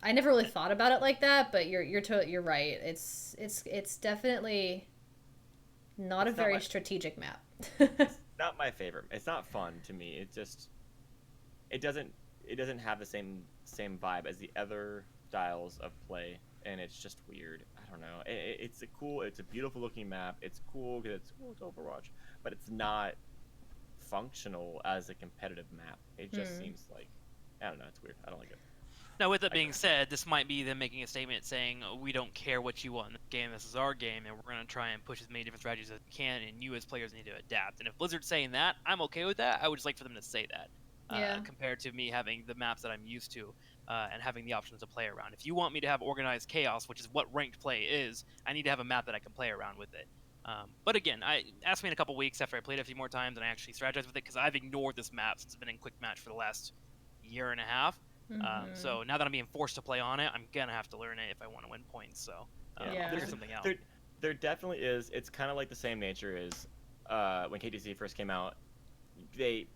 I never really thought about it like that, but you're right. It's definitely not a very strategic map. It's not my favorite. It's not fun to me. It doesn't have the same vibe as the other styles of play, and it's just weird. I don't know. It's a beautiful looking map. It's cool because it's Overwatch, but it's not functional as a competitive map. It just seems like, I don't know. It's weird. I don't like it. Now, with that being said, this might be them making a statement saying, we don't care what you want in the game, this is our game, and we're going to try and push as many different strategies as we can, and you as players need to adapt. And if Blizzard's saying that, I'm okay with that. I would just like for them to say that, compared to me having the maps that I'm used to and having the options to play around. If you want me to have organized chaos, which is what ranked play is, I need to have a map that I can play around with it. But again, ask me in a couple weeks after I played it a few more times and I actually strategized with it, because I've ignored this map since it's been in quick match for the last year and a half. Mm-hmm. So now that I'm being forced to play on it, I'm gonna have to learn it if I want to win points. So Yeah. I'll figure something out. There definitely is. It's kind of like the same nature as when KTC first came out.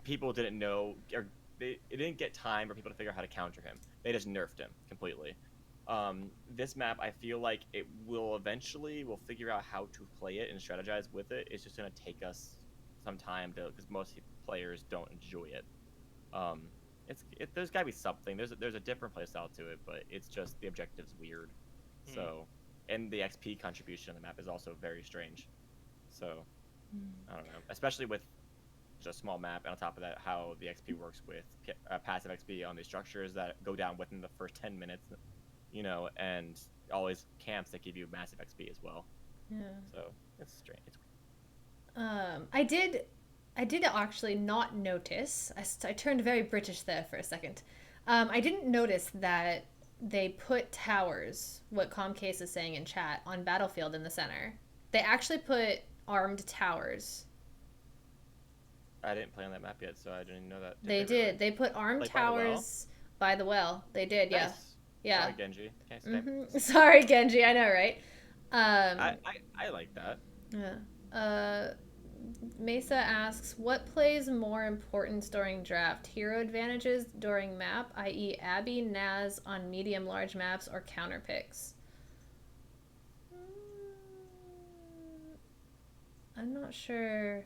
People didn't know, or it didn't get time for people to figure out how to counter him. They just nerfed him completely. This map, I feel like we'll figure out how to play it and strategize with it. It's just gonna take us some time because most players don't enjoy it. There's gotta be something. There's a different playstyle to it, but it's just the objective's weird. So, and the XP contribution on the map is also very strange. So, I don't know, especially with just a small map, and on top of that, how the XP works with passive XP on these structures that go down within the first 10 minutes, and always camps that give you massive XP as well. Yeah. So it's strange. It's weird. I did actually not notice. I turned very British there for a second. I didn't notice that they put towers, what Comcase is saying in chat, on Battlefield in the center. They actually put armed towers. I didn't play on that map yet, so I didn't even know that. They did. Really? They put armed towers by the well. They did, yeah. Nice. Yeah. Sorry, Genji. Can't say. Mm-hmm. Sorry, Genji. I know, right? I like that. Yeah. Mesa asks, what plays more importance during draft? Hero advantages during map, i.e. Abby, Naz on medium-large maps, or counter picks? I'm not sure.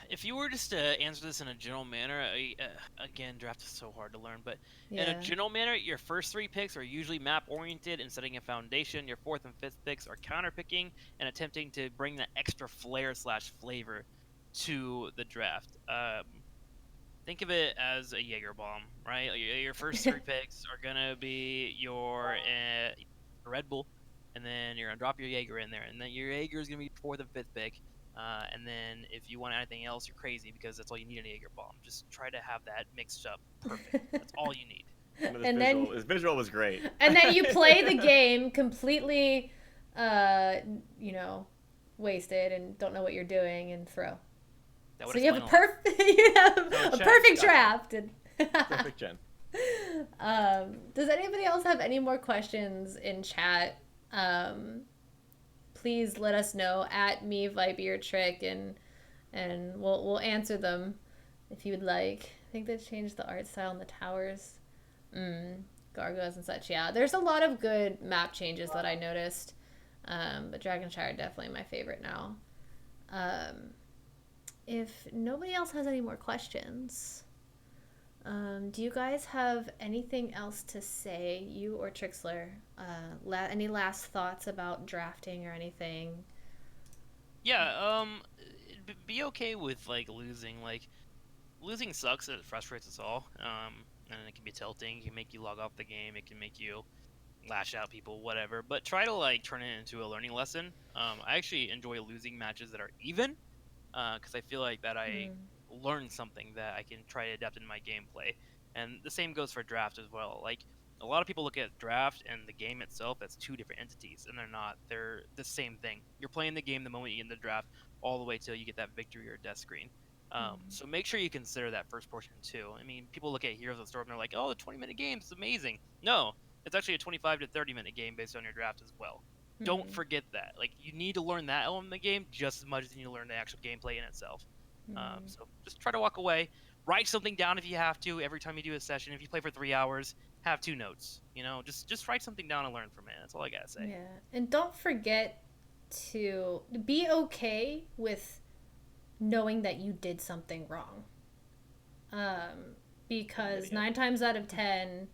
If you were just to answer this in a general manner, again, draft is so hard to learn, but in a general manner, your first 3 picks are usually map-oriented and setting a foundation. Your 4th and 5th picks are counter-picking and attempting to bring that extra flair/flavor to the draft. Think of it as a Jaeger bomb, right? Your first 3 picks are going to be your Red Bull, and then you're going to drop your Jaeger in there, and then your Jaeger is going to be 4th and 5th pick. And then if you want anything else, you're crazy, because that's all you need in a Jaeger bomb. Just try to have that mixed up perfect. That's all you need. His visual was great. And then you play the game completely, wasted and don't know what you're doing and throw. So you have a perfect draft. Perfect gen. Does anybody else have any more questions in chat? Please let us know at me, Vipey, or Trick, and we'll answer them if you would like. I think they changed the art style in the towers. Gargoyles and such. Yeah, there's a lot of good map changes that I noticed. But Dragonshire definitely my favorite now. If nobody else has any more questions, do you guys have anything else to say, you or Trikslyr? Any last thoughts about drafting or anything? Yeah, be okay with losing. Losing sucks. It frustrates us all. And it can be tilting. It can make you log off the game. It can make you lash out people, whatever. But try to turn it into a learning lesson. I actually enjoy losing matches that are even, because I feel like that I learn something that I can try to adapt in my gameplay. And the same goes for draft as well. A lot of people look at draft and the game itself as 2 different entities, and they're not. They're the same thing. You're playing the game the moment you get in the draft, all the way till you get that victory or death screen. So make sure you consider that first portion too. I mean, people look at Heroes of the Storm and they're like, oh, the 20-minute game is amazing. No, it's actually a 25 to 30-minute game based on your draft as well. Don't forget that. You need to learn that element of the game just as much as you need to learn the actual gameplay in itself. So just try to walk away. Write something down if you have to every time you do a session. If you play for 3 hours, have 2 notes. Just write something down and learn from it. That's all I gotta say. Yeah, and don't forget to be okay with knowing that you did something wrong. Because 9 times out of 10,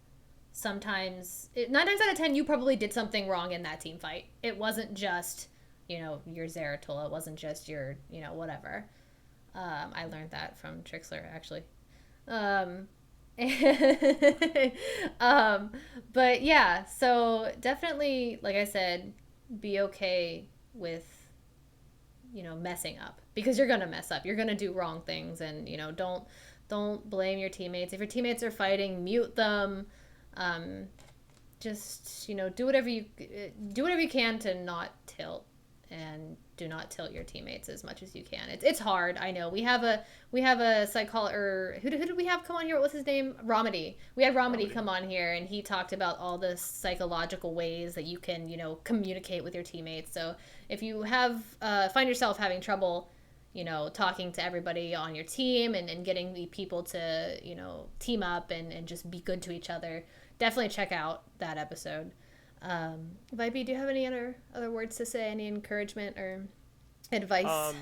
9 times out of 10, you probably did something wrong in that team fight. It wasn't just, your Zeratul. It wasn't just your, whatever. I learned that from Trikslyr, actually. But yeah, so definitely, like I said, be okay with, messing up, because you're gonna mess up. You're gonna do wrong things, and don't blame your teammates. If your teammates are fighting, mute them. Just do whatever you can to not tilt and do not tilt your teammates as much as you can. It's hard. I know. We have a psychologist, or who did we have come on here? What was his name? Romedy. We had Romedy come on here, and he talked about all the psychological ways that you can, communicate with your teammates. So if you have find yourself having trouble, talking to everybody on your team and getting the people to, team up and just be good to each other, definitely check out that episode. Vipey, do you have any other words to say? Any encouragement or advice?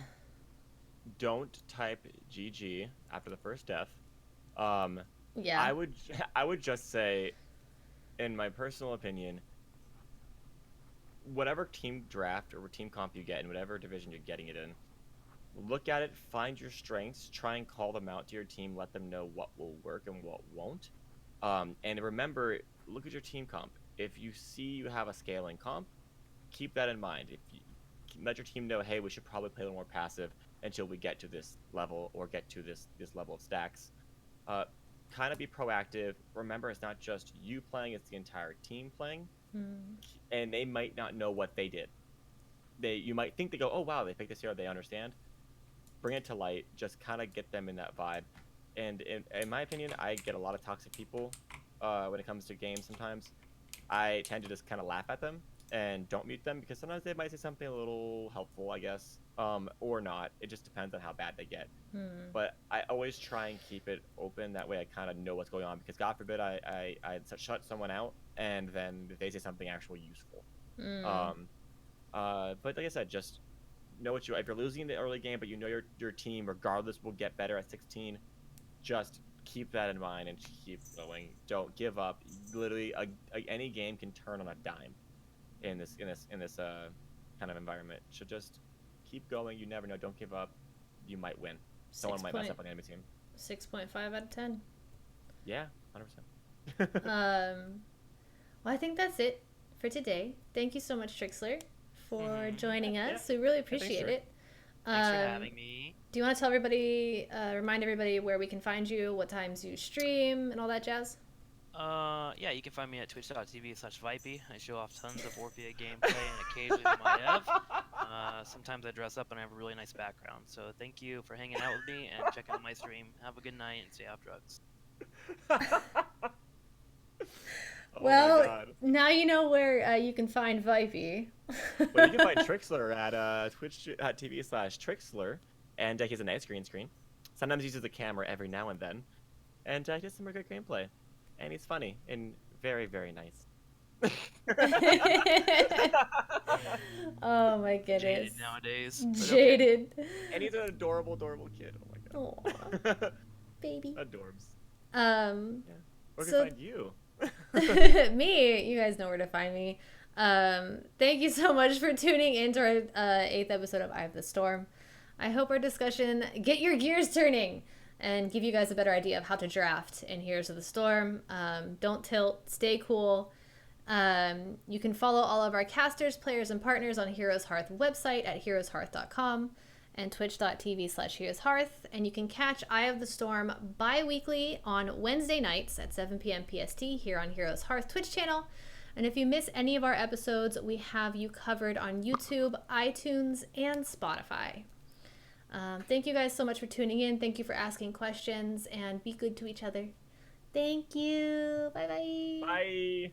Don't type GG after the first death. Yeah. I would just say, in my personal opinion, whatever team draft or team comp you get in whatever division you're getting it in, look at it, find your strengths, try and call them out to your team, let them know what will work and what won't. And remember, look at your team comp. If you see you have a scaling comp, keep that in mind. If you let your team know, hey, we should probably play a little more passive until we get to this level or get to this level of stacks. Kind of be proactive. Remember, it's not just you playing, it's the entire team playing. And they might not know what they did. You might think they go, oh, wow, they picked this hero, they understand. Bring it to light. Just kind of get them in that vibe. And in my opinion, I get a lot of toxic people when it comes to games sometimes. I tend to just kind of laugh at them and don't mute them because sometimes they might say something a little helpful, I guess, or not. It just depends on how bad they get. But I always try and keep it open. That way I kind of know what's going on because God forbid I shut someone out and then they say something actually useful. But like I said, just know what if you're losing in the early game, but you know your team, regardless, will get better at 16, just keep that in mind and keep going. Don't give up. Literally, any game can turn on a dime in this kind of environment. So just keep going. You never know. Don't give up. You might win. Someone might mess up on the enemy team. 6.5 out of 10. Yeah, 100%. Well, I think that's it for today. Thank you so much, Trikslyr, for joining us. We really appreciate it. Thanks for having me. Do you want to tell everybody, remind everybody where we can find you, what times you stream, and all that jazz? Yeah, you can find me at twitch.tv/Vipey. I show off tons of Orphea gameplay and occasionally my Ev. Sometimes I dress up and I have a really nice background. So thank you for hanging out with me and checking out my stream. Have a good night and stay off drugs. Well, now you know where you can find Vipey. Well, you can find Trikslyr at twitch.tv/Trikslyr, and he has a nice green screen. Sometimes he uses the camera every now and then, and he does some great gameplay. And he's funny and very, very nice. Oh my goodness. Jaded nowadays. Jaded. Okay. And he's an adorable, adorable kid. Oh my god. Baby. Adorbs. Yeah. Where can I find you? Me, you guys know where to find me. Thank you so much for tuning into our 8th episode of Eye of the Storm. I hope our discussion get your gears turning and give you guys a better idea of how to draft in Heroes of the Storm. Don't tilt, stay cool. You can follow all of our casters, players, and partners on HeroesHearth website at heroeshearth.com and twitch.tv/HeroesHearth. And you can catch Eye of the Storm bi-weekly on Wednesday nights at 7 p.m. PST here on HeroesHearth Twitch channel. And if you miss any of our episodes, we have you covered on YouTube, iTunes, and Spotify. Thank you guys so much for tuning in. Thank you for asking questions, and be good to each other. Thank you. Bye-bye. Bye.